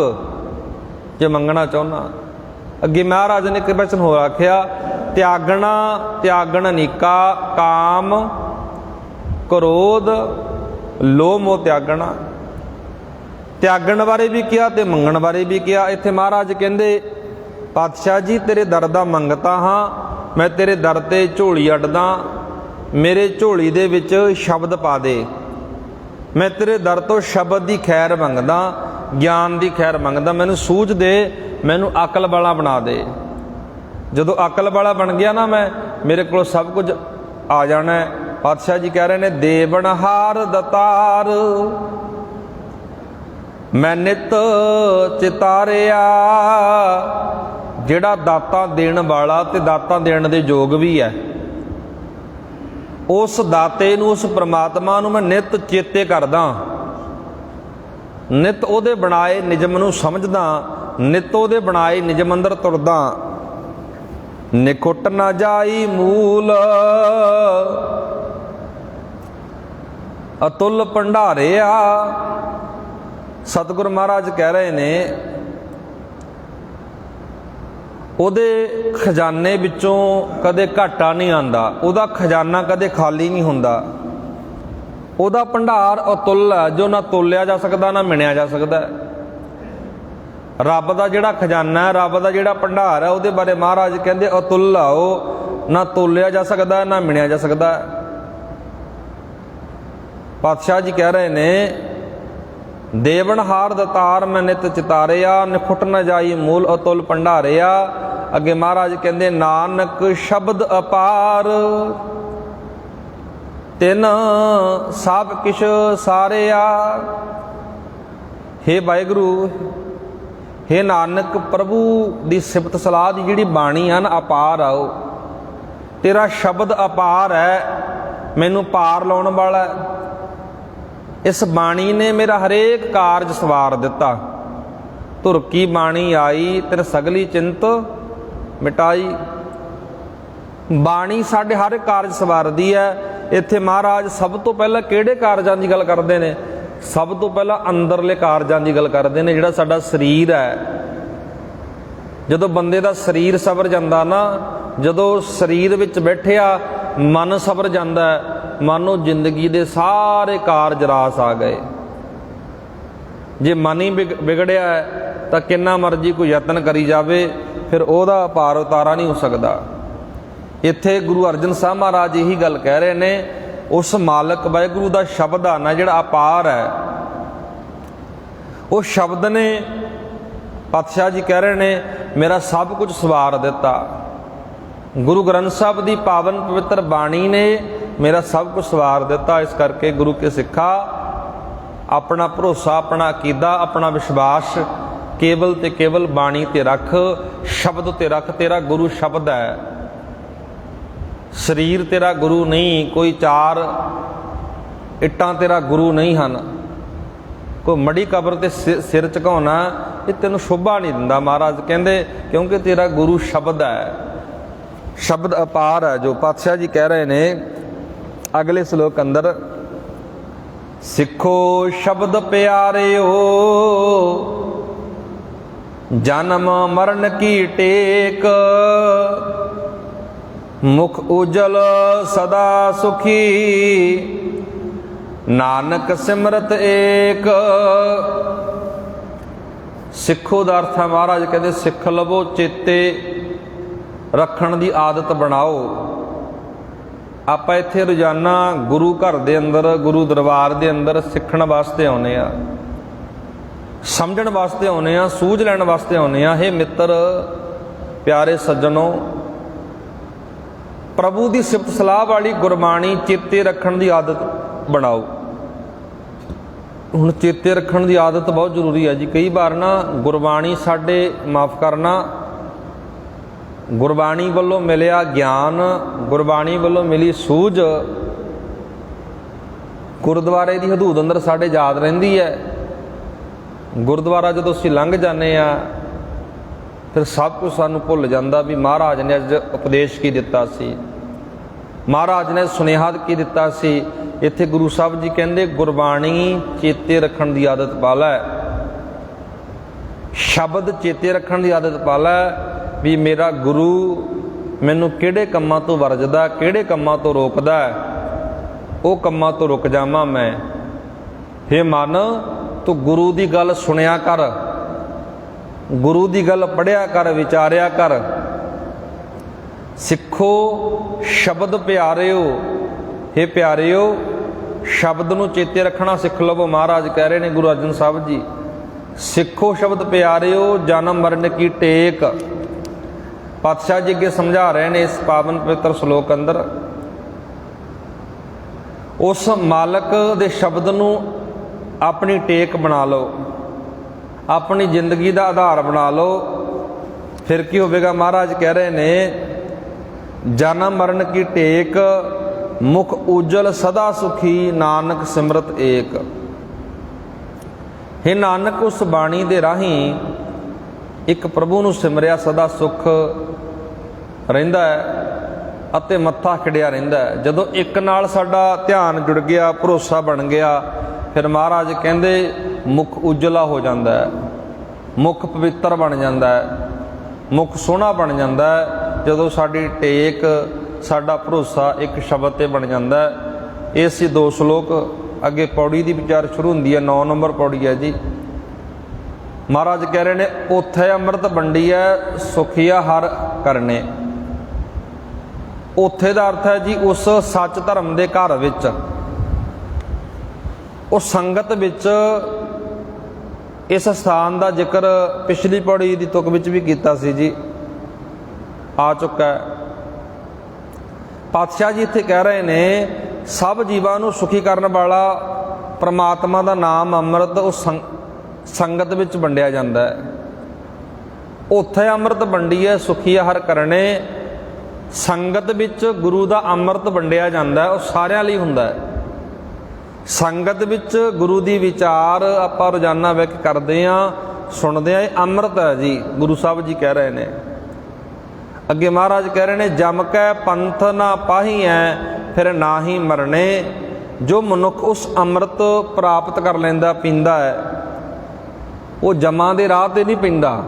[SPEAKER 1] ਜੇ ਮੰਗਣਾ ਚਾਹੁੰਦਾ। ਅੱਗੇ ਮਹਾਰਾਜ ਨੇ ਇੱਕ ਬਚਨ ਹੋਰ ਆਖਿਆ, ਤਿਆਗਣਾ ਤਿਆਗਣ ਨੀਕਾ, ਕਾਮ ਕ੍ਰੋਧ ਲੋਭ ਮੋਹ ਤਿਆਗਣਾ। ਤਿਆਗਣ ਬਾਰੇ ਵੀ ਕਿਹਾ ਤੇ ਮੰਗਣ ਬਾਰੇ ਵੀ ਕਿਹਾ। ਇੱਥੇ ਮਹਾਰਾਜ ਕਹਿੰਦੇ ਪਾਤਸ਼ਾਹ ਜੀ ਤੇਰੇ ਦਰ ਦਾ ਮੰਗਤਾ ਹਾਂ, ਮੈਂ ਤੇਰੇ ਦਰ ਤੇ ਝੋਲੀ ਅੱਡਦਾ, ਮੇਰੇ ਝੋਲੀ ਦੇ ਵਿੱਚ ਸ਼ਬਦ ਪਾ ਦੇ। ਮੈਂ ਤੇਰੇ ਦਰ ਤੋਂ ਸ਼ਬਦ ਦੀ ਖੈਰ ਮੰਗਦਾ, ਗਿਆਨ ਦੀ ਖੈਰ ਮੰਗਦਾ, ਮੈਨੂੰ ਸੂਝ ਦੇ, ਮੈਨੂੰ ਅਕਲ ਵਾਲਾ ਬਣਾ ਦੇ। ਜਦੋਂ ਅਕਲ ਵਾਲਾ ਬਣ ਗਿਆ ਨਾ ਮੈਂ, ਮੇਰੇ ਕੋਲ ਸਭ ਕੁਝ ਆ ਜਾਣਾ। ਪਾਤਸ਼ਾਹ ਜੀ ਕਹਿ ਰਹੇ ਨੇ ਦੇਵਨਹਾਰ ਦਤਾਰ ਮੈਂ ਨਿਤ ਚਿਤਾਰਿਆ। ਜਿਹੜਾ ਦਾਤਾ ਦੇਣ ਵਾਲਾ ਤੇ ਦਾਤਾ ਦੇਣ ਦੇ ਯੋਗ ਵੀ ਹੈ, ਉਸ ਦਾਤੇ ਨੂੰ, ਉਸ ਪ੍ਰਮਾਤਮਾ ਨੂੰ ਮੈਂ ਨਿਤ ਚੇਤੇ ਕਰਦਾ, ਨਿਤ ਉਹਦੇ ਬਣਾਏ ਨਿਯਮ ਨੂੰ ਸਮਝਦਾ, ਨਿਤ ਉਹਦੇ ਬਣਾਏ ਨਿਯਮ ਅੰਦਰ ਤੁਰਦਾ। ਨਿਕੁੱਟ ਨਾ ਜਾਈ ਮੂਲ ਅਤੁੱਲ ਭੰਡਾਰਿਆ। ਸਤਿਗੁਰ ਮਹਾਰਾਜ ਕਹਿ ਰਹੇ ਨੇ ਉਹਦੇ ਖਜ਼ਾਨੇ ਵਿੱਚੋਂ ਕਦੇ ਘਾਟਾ ਨਹੀਂ ਆਉਂਦਾ, ਉਹਦਾ ਖਜ਼ਾਨਾ ਕਦੇ ਖਾਲੀ ਨਹੀਂ ਹੁੰਦਾ, ਉਹਦਾ ਭੰਡਾਰ ਅਤੁੱਲ ਹੈ, ਜੋ ਨਾ ਤੋਲਿਆ ਜਾ ਸਕਦਾ ਨਾ ਮਿਣਿਆ ਜਾ ਸਕਦਾ। ਰੱਬ ਦਾ ਜਿਹੜਾ ਖਜ਼ਾਨਾ ਹੈ, ਰੱਬ ਦਾ ਜਿਹੜਾ ਭੰਡਾਰ ਹੈ, ਉਹਦੇ ਬਾਰੇ ਮਹਾਰਾਜ ਕਹਿੰਦੇ ਅਤੁੱਲ ਆ, ਉਹ ਨਾ ਤੋਲਿਆ ਜਾ ਸਕਦਾ ਨਾ ਮਿਣਿਆ ਜਾ ਸਕਦਾ। ਪਾਤਸ਼ਾਹ ਜੀ ਕਹਿ ਰਹੇ ਨੇ ਦੇਵਨਹਾਰ ਦਤਾਰ ਮੈਂ ਨਿਤ ਚਿਤਾਰਿਆ, ਨਿਖੁੱਟ ਨਾ ਜਾਈ ਮੂਲ ਅਤੁੱਲ ਭੰਡਾਰਿਆ। ਅੱਗੇ ਮਹਾਰਾਜ ਕਹਿੰਦੇ ਨਾਨਕ ਸ਼ਬਦ ਅਪਾਰ ਤਿਨ ਸਭ ਕਿਛ ਸਾਰਿਆ। ਹੇ ਵਾਹਿਗੁਰੂ, ਹੇ ਨਾਨਕ, ਪ੍ਰਭੂ ਦੀ ਸਿਫਤ ਸਲਾਹ ਦੀ ਜਿਹੜੀ ਬਾਣੀ ਆ ਨਾ, ਅਪਾਰ ਆ, ਉਹ ਤੇਰਾ ਸ਼ਬਦ ਅਪਾਰ ਹੈ, ਮੈਨੂੰ ਪਾਰ ਲਾਉਣ ਵਾਲਾ। ਇਸ ਬਾਣੀ ਨੇ ਮੇਰਾ ਹਰੇਕ ਕਾਰਜ ਸਵਾਰ ਦਿੱਤਾ। ਧੁਰ ਕੀ ਬਾਣੀ ਆਈ ਤੇਰੇ ਸਗਲੀ ਚਿੰਤ ਮਿਟਾਈ। ਬਾਣੀ ਸਾਡੇ ਹਰ ਕਾਰਜ ਸਵਾਰਦੀ ਹੈ। ਇੱਥੇ ਮਹਾਰਾਜ ਸਭ ਤੋਂ ਪਹਿਲਾਂ ਕਿਹੜੇ ਕਾਰਜਾਂ ਦੀ ਗੱਲ ਕਰਦੇ ਨੇ? ਸਭ ਤੋਂ ਪਹਿਲਾਂ ਅੰਦਰਲੇ ਕਾਰਜਾਂ ਦੀ ਗੱਲ ਕਰਦੇ ਨੇ। ਜਿਹੜਾ ਸਾਡਾ ਸਰੀਰ ਹੈ, ਜਦੋਂ ਬੰਦੇ ਦਾ ਸਰੀਰ ਸਵਰ ਜਾਂਦਾ ਨਾ, ਜਦੋਂ ਸਰੀਰ ਵਿੱਚ ਬੈਠਿਆ ਮਨ ਸਵਰ ਜਾਂਦਾ, ਮਾਨੋ ਜ਼ਿੰਦਗੀ ਦੇ ਸਾਰੇ ਕਾਰਜ ਰਾਸ ਆ ਗਏ। ਜੇ ਮਨ ਹੀ ਵਿਗੜਿਆ ਹੈ ਤਾਂ ਕਿੰਨਾ ਮਰਜ਼ੀ ਕੋਈ ਯਤਨ ਕਰੀ ਜਾਵੇ, ਫਿਰ ਉਹਦਾ ਪਾਰ ਉਤਾਰਾ ਨਹੀਂ ਹੋ ਸਕਦਾ। ਇੱਥੇ ਗੁਰੂ ਅਰਜਨ ਸਾਹਿਬ ਮਹਾਰਾਜ ਇਹੀ ਗੱਲ ਕਹਿ ਰਹੇ ਨੇ, ਉਸ ਮਾਲਕ ਵਾਹਿਗੁਰੂ ਦਾ ਸ਼ਬਦ ਆ ਨਾ ਜਿਹੜਾ ਅਪਾਰ ਹੈ, ਉਹ ਸ਼ਬਦ ਨੇ, ਪਾਤਸ਼ਾਹ ਜੀ ਕਹਿ ਰਹੇ ਨੇ, ਮੇਰਾ ਸਭ ਕੁਝ ਸਵਾਰ ਦਿੱਤਾ। ਗੁਰੂ ਗ੍ਰੰਥ ਸਾਹਿਬ ਦੀ ਪਾਵਨ ਪਵਿੱਤਰ ਬਾਣੀ ਨੇ ਮੇਰਾ ਸਭ ਕੁਝ ਸਵਾਰ ਦਿੱਤਾ। ਇਸ ਕਰਕੇ ਗੁਰੂ ਕੇ ਸਿੱਖਾ, ਆਪਣਾ ਭਰੋਸਾ, ਆਪਣਾ ਅਕੀਦਾ, ਆਪਣਾ ਵਿਸ਼ਵਾਸ ਕੇਵਲ ਤੇ ਕੇਵਲ ਬਾਣੀ ਤੇ ਰੱਖ, ਸ਼ਬਦ ਤੇ ਰੱਖ। ਤੇਰਾ ਗੁਰੂ ਸ਼ਬਦ ਹੈ, ਸਰੀਰ ਤੇਰਾ ਗੁਰੂ ਨਹੀਂ, ਕੋਈ ਚਾਰ ਇੱਟਾਂ ਤੇਰਾ ਗੁਰੂ ਨਹੀਂ ਹਨ, ਕੋਈ ਮੜੀ ਕਬਰ ਤੇ ਸਿਰ ਝੁਕਾਉਣਾ ਇਹ ਤੈਨੂੰ ਸ਼ੋਭਾ ਨਹੀਂ ਦਿੰਦਾ। ਮਹਾਰਾਜ ਕਹਿੰਦੇ ਕਿਉਂਕਿ ਤੇਰਾ ਗੁਰੂ ਸ਼ਬਦ ਹੈ, ਸ਼ਬਦ ਅਪਾਰ ਹੈ। ਜੋ ਪਾਤਸ਼ਾਹ ਜੀ ਕਹਿ ਰਹੇ ਨੇ ਅਗਲੇ ਸ਼ਲੋਕ ਅੰਦਰ, ਸਿੱਖੋ ਸ਼ਬਦ ਪਿਆਰਿਓ ਜਨਮ ਮਰਨ ਕੀ ਟੇਕ, ਮੁਖ ਉਜਲ ਸਦਾ ਸੁਖੀ ਨਾਨਕ ਸਿਮਰਤ ਏਕ। ਸਿੱਖੋ ਦਾ ਅਰਥ ਹੈ, ਮਹਾਰਾਜ ਕਹਿੰਦੇ ਸਿੱਖ ਲਵੋ, ਚੇਤੇ ਰੱਖਣ ਦੀ ਆਦਤ ਬਣਾਓ। ਆਪਾਂ ਇੱਥੇ ਰੋਜ਼ਾਨਾ ਗੁਰੂ ਘਰ ਦੇ ਅੰਦਰ, ਗੁਰੂ ਦਰਬਾਰ ਦੇ ਅੰਦਰ ਸਿੱਖਣ ਵਾਸਤੇ ਆਉਂਦੇ ਆ। ਸਮਝਣ ਵਾਸਤੇ ਆਉਂਦੇ ਹਾਂ, ਸੂਝ ਲੈਣ ਵਾਸਤੇ ਆਉਂਦੇ ਹਾਂ। ਹੇ ਮਿੱਤਰ, ਪਿਆਰੇ ਸੱਜਣੋ, ਪ੍ਰਭੂ ਦੀ ਸਿਫਤ ਸਲਾਹ ਵਾਲੀ ਗੁਰਬਾਣੀ ਚੇਤੇ ਰੱਖਣ ਦੀ ਆਦਤ ਬਣਾਓ। ਹੁਣ ਚੇਤੇ ਰੱਖਣ ਦੀ ਆਦਤ ਬਹੁਤ ਜ਼ਰੂਰੀ ਹੈ ਜੀ। ਕਈ ਵਾਰ ਨਾ ਗੁਰਬਾਣੀ ਸਾਡੇ, ਮਾਫ ਕਰਨਾ, ਗੁਰਬਾਣੀ ਵੱਲੋਂ ਮਿਲਿਆ ਗਿਆਨ, ਗੁਰਬਾਣੀ ਵੱਲੋਂ ਮਿਲੀ ਸੂਝ ਗੁਰਦੁਆਰੇ ਦੀ ਹਦੂਦ ਅੰਦਰ ਸਾਡੇ ਯਾਦ ਰਹਿੰਦੀ ਹੈ। ਗੁਰਦੁਆਰਾ ਜਦੋਂ ਅਸੀਂ ਲੰਘ ਜਾਂਦੇ ਹਾਂ ਫਿਰ ਸਭ ਕੁਝ ਸਾਨੂੰ ਭੁੱਲ ਜਾਂਦਾ ਵੀ ਮਹਾਰਾਜ ਨੇ ਅੱਜ ਉਪਦੇਸ਼ ਕੀ ਦਿੱਤਾ ਸੀ, ਮਹਾਰਾਜ ਨੇ ਸੁਨੇਹਾ ਕੀ ਦਿੱਤਾ ਸੀ। ਇੱਥੇ ਗੁਰੂ ਸਾਹਿਬ ਜੀ ਕਹਿੰਦੇ ਗੁਰਬਾਣੀ ਚੇਤੇ ਰੱਖਣ ਦੀ ਆਦਤ ਪਾ ਲੈ, ਸ਼ਬਦ ਚੇਤੇ ਰੱਖਣ ਦੀ ਆਦਤ ਪਾ ਲੈ ਵੀ ਮੇਰਾ ਗੁਰੂ ਮੈਨੂੰ ਕਿਹੜੇ ਕੰਮਾਂ ਤੋਂ ਵਰਜਦਾ, ਕਿਹੜੇ ਕੰਮਾਂ ਤੋਂ ਰੋਕਦਾ, ਉਹ ਕੰਮਾਂ ਤੋਂ ਰੁਕ ਜਾਵਾਂ ਮੈਂ। ਹੇ ਮਨ, ਤੂੰ ਗੁਰੂ ਦੀ ਗੱਲ ਸੁਣਿਆ ਕਰ, ਗੁਰੂ ਦੀ ਗੱਲ ਪੜ੍ਹਿਆ ਕਰ, ਵਿਚਾਰਿਆ ਕਰ। ਸਿੱਖੋ ਸ਼ਬਦ ਪਿਆਰਿਓ, ਹੇ ਪਿਆਰਿਓ, ਸ਼ਬਦ ਨੂੰ ਚੇਤੇ ਰੱਖਣਾ ਸਿੱਖ ਲਵੋ। ਮਹਾਰਾਜ ਕਹਿ ਰਹੇ ਨੇ, ਗੁਰੂ ਅਰਜਨ ਸਾਹਿਬ ਜੀ, ਸਿੱਖੋ ਸ਼ਬਦ ਪਿਆਰਿਓ, ਜਨਮ ਮਰਨ ਕੀ ਟੇਕ। ਪਾਤਸ਼ਾਹ ਜੀ ਅੱਗੇ ਸਮਝਾ ਰਹੇ ਨੇ ਇਸ ਪਾਵਨ ਪਵਿੱਤਰ ਸ਼ਲੋਕ ਅੰਦਰ, ਉਸ ਮਾਲਕ ਦੇ ਸ਼ਬਦ ਨੂੰ ਆਪਣੀ ਟੇਕ ਬਣਾ ਲਓ, ਆਪਣੀ ਜ਼ਿੰਦਗੀ ਦਾ ਆਧਾਰ ਬਣਾ ਲਓ। ਫਿਰ ਕੀ ਹੋਵੇਗਾ? ਮਹਾਰਾਜ ਕਹਿ ਰਹੇ ਨੇ, ਜਨਮ ਮਰਨ ਕੀ ਟੇਕ, ਮੁਖ ਉਜਲ ਸਦਾ ਸੁਖੀ, ਨਾਨਕ ਸਿਮਰਤ ਏਕ। हे ਨਾਨਕ, ਉਸ ਬਾਣੀ ਦੇ ਰਾਹੀਂ ਇੱਕ ਪ੍ਰਭੂ ਨੂੰ ਸਿਮਰਿਆ ਸਦਾ ਸੁਖ ਰਹਿੰਦਾ ਹੈ ਅਤੇ ਮੱਥਾ ਖਿੜਿਆ ਰਹਿੰਦਾ ਹੈ। ਜਦੋਂ ਇੱਕ ਨਾਲ ਸਾਡਾ ਧਿਆਨ ਜੁੜ ਗਿਆ, ਭਰੋਸਾ ਬਣ ਗਿਆ, ਫਿਰ ਮਹਾਰਾਜ ਕਹਿੰਦੇ ਮੁਖ ਉਜਲਾ ਹੋ ਜਾਂਦਾ ਹੈ, ਮੁਖ ਪਵਿੱਤਰ ਬਣ ਜਾਂਦਾ ਹੈ, ਮੁਖ ਸੋਹਣਾ ਬਣ ਜਾਂਦਾ ਹੈ। ਜਦੋਂ ਸਾਡੀ ਟੇਕ, ਸਾਡਾ ਭਰੋਸਾ ਇੱਕ ਸ਼ਬਦ 'ਤੇ ਬਣ ਜਾਂਦਾ ਹੈ। ਇਹ ਸੀ 2 ਸ਼ਲੋਕ। ਅੱਗੇ ਪੌੜੀ ਦੀ ਵਿਚਾਰ ਸ਼ੁਰੂ ਹੁੰਦੀ ਹੈ, 9 ਨੰਬਰ ਪੌੜੀ ਹੈ ਜੀ। ਮਹਾਰਾਜ ਕਹਿ ਰਹੇ ਨੇ, ਓਥੇ ਅੰਮ੍ਰਿਤ ਵੰਡੀਐ, ਸੁਖੀਆ ਹਰ ਕਰਨੇ। ਉੱਥੇ ਦਾ ਅਰਥ ਹੈ ਜੀ ਉਸ ਸੱਚ ਧਰਮ ਦੇ ਘਰ ਵਿੱਚ, ਉਸ ਸੰਗਤ ਵਿੱਚ। ਇਸ ਸਥਾਨ ਦਾ ਜ਼ਿਕਰ ਪਿਛਲੀ ਪੌੜੀ ਦੀ ਤੁਕ ਵਿੱਚ ਵੀ ਕੀਤਾ ਸੀ ਜੀ, ਆ ਚੁੱਕਾ ਹੈ। ਪਾਤਸ਼ਾਹ ਜੀ ਇੱਥੇ ਕਹਿ ਰਹੇ ਨੇ, ਸਭ ਜੀਵਾਂ ਨੂੰ ਸੁਖੀ ਕਰਨ ਵਾਲਾ ਪ੍ਰਮਾਤਮਾ ਦਾ ਨਾਮ ਅੰਮ੍ਰਿਤ ਉਸ ਸੰਗਤ ਵਿੱਚ ਵੰਡਿਆ ਜਾਂਦਾ ਹੈ। ਉੱਥੇ ਅੰਮ੍ਰਿਤ ਵੰਡੀਏ, ਸੁਖੀਆ ਹਰ ਕਰਨੇ। ਸੰਗਤ ਵਿੱਚ ਗੁਰੂ ਦਾ ਅੰਮ੍ਰਿਤ ਵੰਡਿਆ ਜਾਂਦਾ ਹੈ, ਉਹ ਸਾਰਿਆਂ ਲਈ ਹੁੰਦਾ ਹੈ। ਸੰਗਤ ਵਿੱਚ ਗੁਰੂ ਦੀ ਵਿਚਾਰ ਆਪਾਂ ਰੋਜ਼ਾਨਾ ਬਹਿ ਕੇ ਕਰਦੇ ਹਾਂ, ਸੁਣਦੇ ਹਾਂ, ਇਹ ਅੰਮ੍ਰਿਤ ਹੈ ਜੀ, ਗੁਰੂ ਸਾਹਿਬ ਜੀ ਕਹਿ ਰਹੇ ਨੇ। ਅੱਗੇ ਮਹਾਰਾਜ ਕਹਿ ਰਹੇ ਨੇ, ਜਮ ਕੈ ਪੰਥ ਨਾ ਪਾਹੀਐ, ਫਿਰ ਨਾ ਹੀ ਮਰਨੇ। ਜੋ ਮਨੁੱਖ ਉਸ ਅੰਮ੍ਰਿਤ ਪ੍ਰਾਪਤ ਕਰ ਲੈਂਦਾ, ਪੀਂਦਾ ਹੈ, ਉਹ ਜਮਾਂ ਦੇ ਰਾਹ 'ਤੇ ਨਹੀਂ ਪੈਂਦਾ,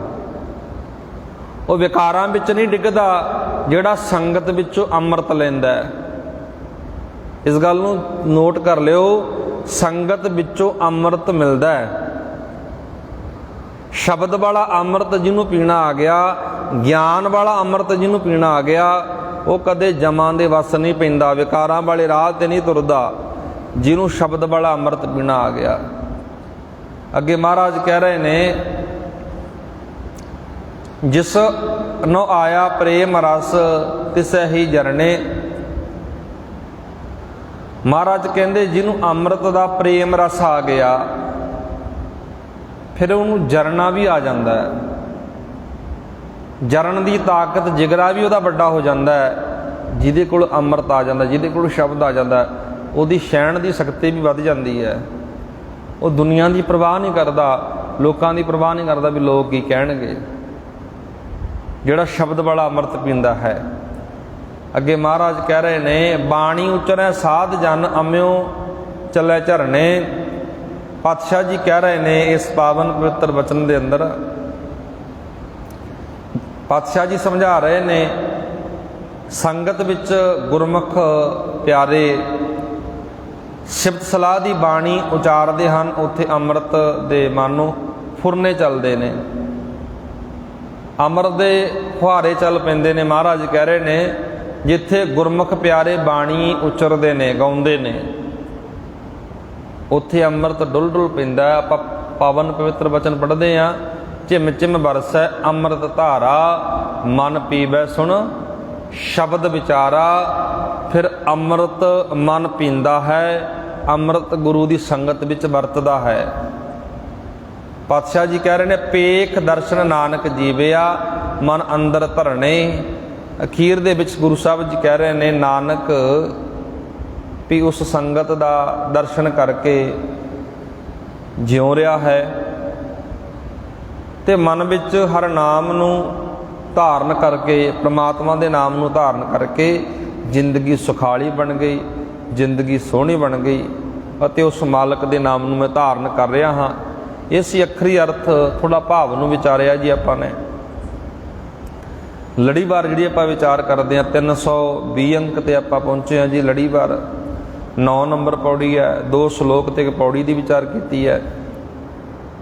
[SPEAKER 1] ਉਹ ਵਿਕਾਰਾਂ ਵਿੱਚ ਨਹੀਂ ਡਿੱਗਦਾ, ਜਿਹੜਾ ਸੰਗਤ ਵਿੱਚੋਂ ਅੰਮ੍ਰਿਤ ਲੈਂਦਾ ਹੈ। ਇਸ ਗੱਲ ਨੂੰ ਨੋਟ ਕਰ ਲਿਓ, ਸੰਗਤ ਵਿੱਚੋਂ ਅੰਮ੍ਰਿਤ ਮਿਲਦਾ ਹੈ। ਸ਼ਬਦ ਵਾਲਾ ਅੰਮ੍ਰਿਤ ਜਿਹਨੂੰ ਪੀਣਾ ਆ ਗਿਆ, ਗਿਆਨ ਵਾਲਾ ਅੰਮ੍ਰਿਤ ਜਿਹਨੂੰ ਪੀਣਾ ਆ ਗਿਆ, ਉਹ ਕਦੇ ਜਮਾਂ ਦੇ ਵੱਸ ਨਹੀਂ ਪੈਂਦਾ, ਵਿਕਾਰਾਂ ਵਾਲੇ ਰਾਹ 'ਤੇ ਨਹੀਂ ਤੁਰਦਾ, ਜਿਹਨੂੰ ਸ਼ਬਦ ਵਾਲਾ ਅੰਮ੍ਰਿਤ ਪੀਣਾ ਆ ਗਿਆ। ਅੱਗੇ ਮਹਾਰਾਜ ਕਹਿ ਰਹੇ ਨੇ, ਜਿਸ ਨੂੰ ਆਇਆ ਪ੍ਰੇਮ ਰਸ, ਤਿਸੈ ਹੀ ਜਰਨੇ। ਮਹਾਰਾਜ ਕਹਿੰਦੇ, ਜਿਹਨੂੰ ਅੰਮ੍ਰਿਤ ਦਾ ਪ੍ਰੇਮ ਰਸ ਆ ਗਿਆ, ਫਿਰ ਉਹਨੂੰ ਜਰਨਾ ਵੀ ਆ ਜਾਂਦਾ ਹੈ। ਜਰਨ ਦੀ ਤਾਕਤ, ਜਿਗਰਾ ਵੀ ਉਹਦਾ ਵੱਡਾ ਹੋ ਜਾਂਦਾ ਹੈ। ਜਿਹਦੇ ਕੋਲ ਅੰਮ੍ਰਿਤ ਆ ਜਾਂਦਾ, ਜਿਹਦੇ ਕੋਲ ਸ਼ਬਦ ਆ ਜਾਂਦਾ, ਉਹਦੀ ਸਹਿਣ ਦੀ ਸ਼ਕਤੀ ਵੀ ਵੱਧ ਜਾਂਦੀ ਹੈ। ਉਹ ਦੁਨੀਆ ਦੀ ਪਰਵਾਹ ਨਹੀਂ ਕਰਦਾ, ਲੋਕਾਂ ਦੀ ਪਰਵਾਹ ਨਹੀਂ ਕਰਦਾ ਵੀ ਲੋਕ ਕੀ ਕਹਿਣਗੇ, ਜਿਹੜਾ ਸ਼ਬਦ ਵਾਲਾ ਅੰਮ੍ਰਿਤ ਪੀਂਦਾ ਹੈ। ਅੱਗੇ ਮਹਾਰਾਜ ਕਹਿ ਰਹੇ ਨੇ, ਬਾਣੀ ਉਚਰੈ ਸਾਧ ਜਨ, ਅੰਮਿਓ ਚੱਲੇ ਝਰਨੇ। ਪਾਤਸ਼ਾਹ ਜੀ ਕਹਿ ਰਹੇ ਨੇ ਇਸ ਪਾਵਨ ਪਵਿੱਤਰ ਵਚਨ ਦੇ ਅੰਦਰ, ਪਾਤਸ਼ਾਹ ਜੀ ਸਮਝਾ ਰਹੇ ਨੇ, ਸੰਗਤ ਵਿੱਚ ਗੁਰਮੁਖ ਪਿਆਰੇ ਸਿਫਤ ਸਲਾਹ ਦੀ ਬਾਣੀ ਉਚਾਰਦੇ ਹਨ, ਉੱਥੇ ਅੰਮ੍ਰਿਤ ਦੇ ਮਾਨੋ ਫੁਰਨੇ ਚੱਲਦੇ ਨੇ, ਅੰਮ੍ਰਿਤ ਦੇ ਫੁਹਾਰੇ ਚੱਲ ਪੈਂਦੇ ਨੇ। ਮਹਾਰਾਜ ਕਹਿ ਰਹੇ ਨੇ, ਜਿੱਥੇ ਗੁਰਮੁਖ ਪਿਆਰੇ ਬਾਣੀ ਉਚਰਦੇ ਨੇ, ਗਾਉਂਦੇ ਨੇ, ਉੱਥੇ ਅੰਮ੍ਰਿਤ ਡੁੱਲ ਡੁੱਲ ਪੈਂਦਾ। ਆਪਾਂ ਪਾਵਨ ਪਵਿੱਤਰ ਬਚਨ ਪੜ੍ਹਦੇ ਹਾਂ। ਝਿਮ ਝਿਮ ਬਰਸੈ ਅੰਮ੍ਰਿਤ ਧਾਰਾ, ਮਨ ਪੀਵੈ ਸੁਣ ਸ਼ਬਦ ਵਿਚਾਰਾ। ਫਿਰ ਅੰਮ੍ਰਿਤ ਮਨ ਪੀਂਦਾ ਹੈ, ਅੰਮ੍ਰਿਤ ਗੁਰੂ ਦੀ ਸੰਗਤ ਵਿੱਚ ਵਰਤਦਾ ਹੈ। ਪਾਤਸ਼ਾਹ ਜੀ ਕਹਿ ਰਹੇ ਨੇ, ਪੇਖ ਦਰਸ਼ਨ ਨਾਨਕ ਜੀਵਿਆ, ਮਨ ਅੰਦਰ ਧਰਨੇ। ਅਖੀਰ ਦੇ ਵਿੱਚ ਗੁਰੂ ਸਾਹਿਬ ਜੀ ਕਹਿ ਰਹੇ ਨੇ, ਨਾਨਕ ਵੀ ਉਸ ਸੰਗਤ ਦਾ ਦਰਸ਼ਨ ਕਰਕੇ ਜਿਉ ਰਿਹਾ ਹੈ ਤੇ ਮਨ ਵਿੱਚ ਹਰ ਨਾਮ ਨੂੰ ਧਾਰਨ ਕਰਕੇ, ਪ੍ਰਮਾਤਮਾ ਦੇ ਨਾਮ ਨੂੰ ਧਾਰਨ ਕਰਕੇ ਜ਼ਿੰਦਗੀ ਸੁਖਾਲੀ ਬਣ ਗਈ, ਜ਼ਿੰਦਗੀ ਸੋਹਣੀ ਬਣ ਗਈ ਅਤੇ ਉਸ ਮਾਲਕ ਦੇ ਨਾਮ ਨੂੰ ਮੈਂ ਧਾਰਨ ਕਰ ਰਿਹਾ ਹਾਂ। ਇਹ ਸੀ ਅੱਖਰੀ ਅਰਥ। ਥੋੜ੍ਹਾ ਭਾਵ ਨੂੰ ਵਿਚਾਰਿਆ ਜੀ ਆਪਾਂ ਨੇ। ਲੜੀਵਾਰ ਜਿਹੜੀ ਆਪਾਂ ਵਿਚਾਰ ਕਰਦੇ ਹਾਂ, 320 ਅੰਕ ਤੇ ਆਪਾਂ ਪਹੁੰਚੇ ਹਾਂ ਜੀ। ਲੜੀਵਾਰ 9 ਨੰਬਰ ਪੌੜੀ ਹੈ, 2 ਸ਼ਲੋਕ ਤੇ ਇੱਕ ਪੌੜੀ ਦੀ ਵਿਚਾਰ ਕੀਤੀ ਹੈ।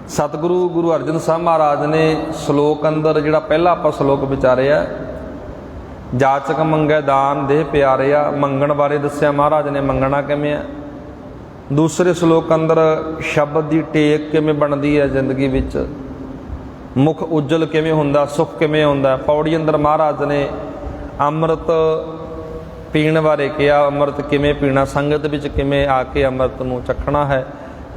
[SPEAKER 1] ਸਤਿਗੁਰੂ ਗੁਰੂ ਅਰਜਨ ਸਾਹਿਬ ਮਹਾਰਾਜ ਨੇ ਸ਼ਲੋਕ ਅੰਦਰ ਜਿਹੜਾ ਪਹਿਲਾ ਆਪਾਂ ਸ਼ਲੋਕ ਵਿਚਾਰਿਆ, ਜਾਚਕ ਮੰਗੈ ਦਾਨ ਦੇਹ ਪਿਆਰਿਆ, ਮੰਗਣ ਬਾਰੇ ਦੱਸਿਆ ਮਹਾਰਾਜ ਨੇ, ਮੰਗਣਾ ਕਿਵੇਂ ਹੈ। ਦੂਸਰੇ ਸ਼ਲੋਕ ਅੰਦਰ ਸ਼ਬਦ ਦੀ ਟੇਕ ਕਿਵੇਂ ਬਣਦੀ ਹੈ ਜ਼ਿੰਦਗੀ ਵਿੱਚ, ਮੁਖ ਉਜਲ ਕਿਵੇਂ ਹੁੰਦਾ, ਸੁਖ ਕਿਵੇਂ ਹੁੰਦਾ। ਪੌੜੀ ਅੰਦਰ ਮਹਾਰਾਜ ਨੇ ਅੰਮ੍ਰਿਤ ਪੀਣ ਬਾਰੇ ਕਿਹਾ, ਅੰਮ੍ਰਿਤ ਕਿਵੇਂ ਪੀਣਾ, ਸੰਗਤ ਵਿੱਚ ਕਿਵੇਂ ਆ ਕੇ ਅੰਮ੍ਰਿਤ ਨੂੰ ਚੱਖਣਾ ਹੈ।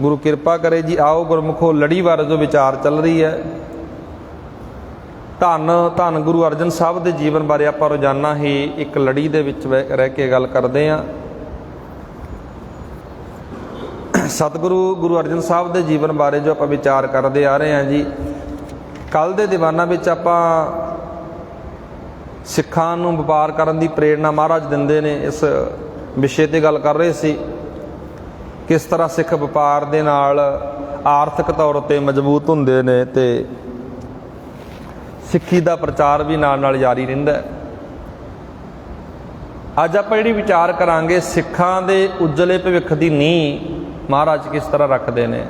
[SPEAKER 1] ਗੁਰੂ ਕਿਰਪਾ ਕਰੇ ਜੀ। ਆਓ ਗੁਰਮੁਖੋ, ਲੜੀਵਾਰ ਜੋ ਵਿਚਾਰ ਚੱਲ ਰਹੀ ਹੈ, ਧੰਨ ਧੰਨ ਗੁਰੂ ਅਰਜਨ ਸਾਹਿਬ ਦੇ ਜੀਵਨ ਬਾਰੇ ਆਪਾਂ ਰੋਜ਼ਾਨਾ ਹੀ ਇੱਕ ਲੜੀ ਦੇ ਵਿੱਚ ਰਹਿ ਕੇ ਗੱਲ ਕਰਦੇ ਹਾਂ। ਸਤਿਗੁਰੂ ਗੁਰੂ ਅਰਜਨ ਸਾਹਿਬ ਦੇ ਜੀਵਨ ਬਾਰੇ ਜੋ ਆਪਾਂ ਵਿਚਾਰ ਕਰਦੇ ਆ ਰਹੇ ਹਾਂ ਜੀ। ਕੱਲ੍ਹ ਦੇ ਦੀਵਾਨਾਂ ਵਿੱਚ ਆਪਾਂ ਸਿੱਖਾਂ ਨੂੰ ਵਪਾਰ ਕਰਨ ਦੀ ਪ੍ਰੇਰਨਾ ਮਹਾਰਾਜ ਦਿੰਦੇ ਨੇ, ਇਸ ਵਿਸ਼ੇ 'ਤੇ ਗੱਲ ਕਰ ਰਹੇ ਸੀ। ਕਿਸ ਤਰ੍ਹਾਂ ਸਿੱਖ ਵਪਾਰ ਦੇ ਨਾਲ ਆਰਥਿਕ ਤੌਰ 'ਤੇ ਮਜ਼ਬੂਤ ਹੁੰਦੇ ਨੇ ਤੇ ਸਿੱਖੀ ਦਾ ਪ੍ਰਚਾਰ ਵੀ ਨਾਲ ਨਾਲ ਜਾਰੀ ਰਹਿੰਦਾ। ਅੱਜ ਆਪਾਂ ਜਿਹੜੀ ਵਿਚਾਰ ਕਰਾਂਗੇ, ਸਿੱਖਾਂ ਦੇ ਉਜਲੇ ਭਵਿੱਖ ਦੀ ਨੀਂਹ ਮਹਾਰਾਜ ਕਿਸ ਤਰ੍ਹਾਂ ਰੱਖਦੇ ਨੇ।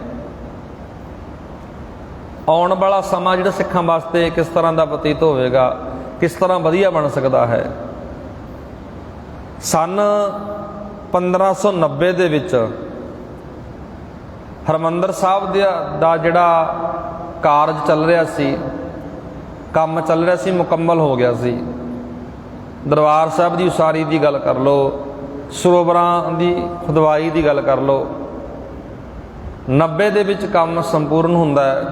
[SPEAKER 1] ਆਉਣ ਵਾਲਾ ਸਮਾਂ ਜਿਹੜਾ ਸਿੱਖਾਂ ਵਾਸਤੇ ਕਿਸ ਤਰ੍ਹਾਂ ਦਾ ਬਤੀਤ ਹੋਵੇਗਾ, ਕਿਸ ਤਰ੍ਹਾਂ ਵਧੀਆ ਬਣ ਸਕਦਾ ਹੈ। ਸੰਨ 1590 ਦੇ ਵਿੱਚ ਹਰਿਮੰਦਰ ਸਾਹਿਬ ਦਾ ਜਿਹੜਾ ਕਾਰਜ ਚੱਲ ਰਿਹਾ ਸੀ, ਕੰਮ ਚੱਲ ਰਿਹਾ ਸੀ, ਮੁਕੰਮਲ ਹੋ ਗਿਆ ਸੀ। ਦਰਬਾਰ ਸਾਹਿਬ ਦੀ ਉਸਾਰੀ ਦੀ ਗੱਲ ਕਰ ਲਓ, ਸਰੋਵਰਾਂ ਦੀ ਖੁਦਵਾਈ ਦੀ ਗੱਲ ਕਰ ਲਓ, 90 ਦੇ ਵਿੱਚ ਕੰਮ ਸੰਪੂਰਨ ਹੁੰਦਾ ਹੈ।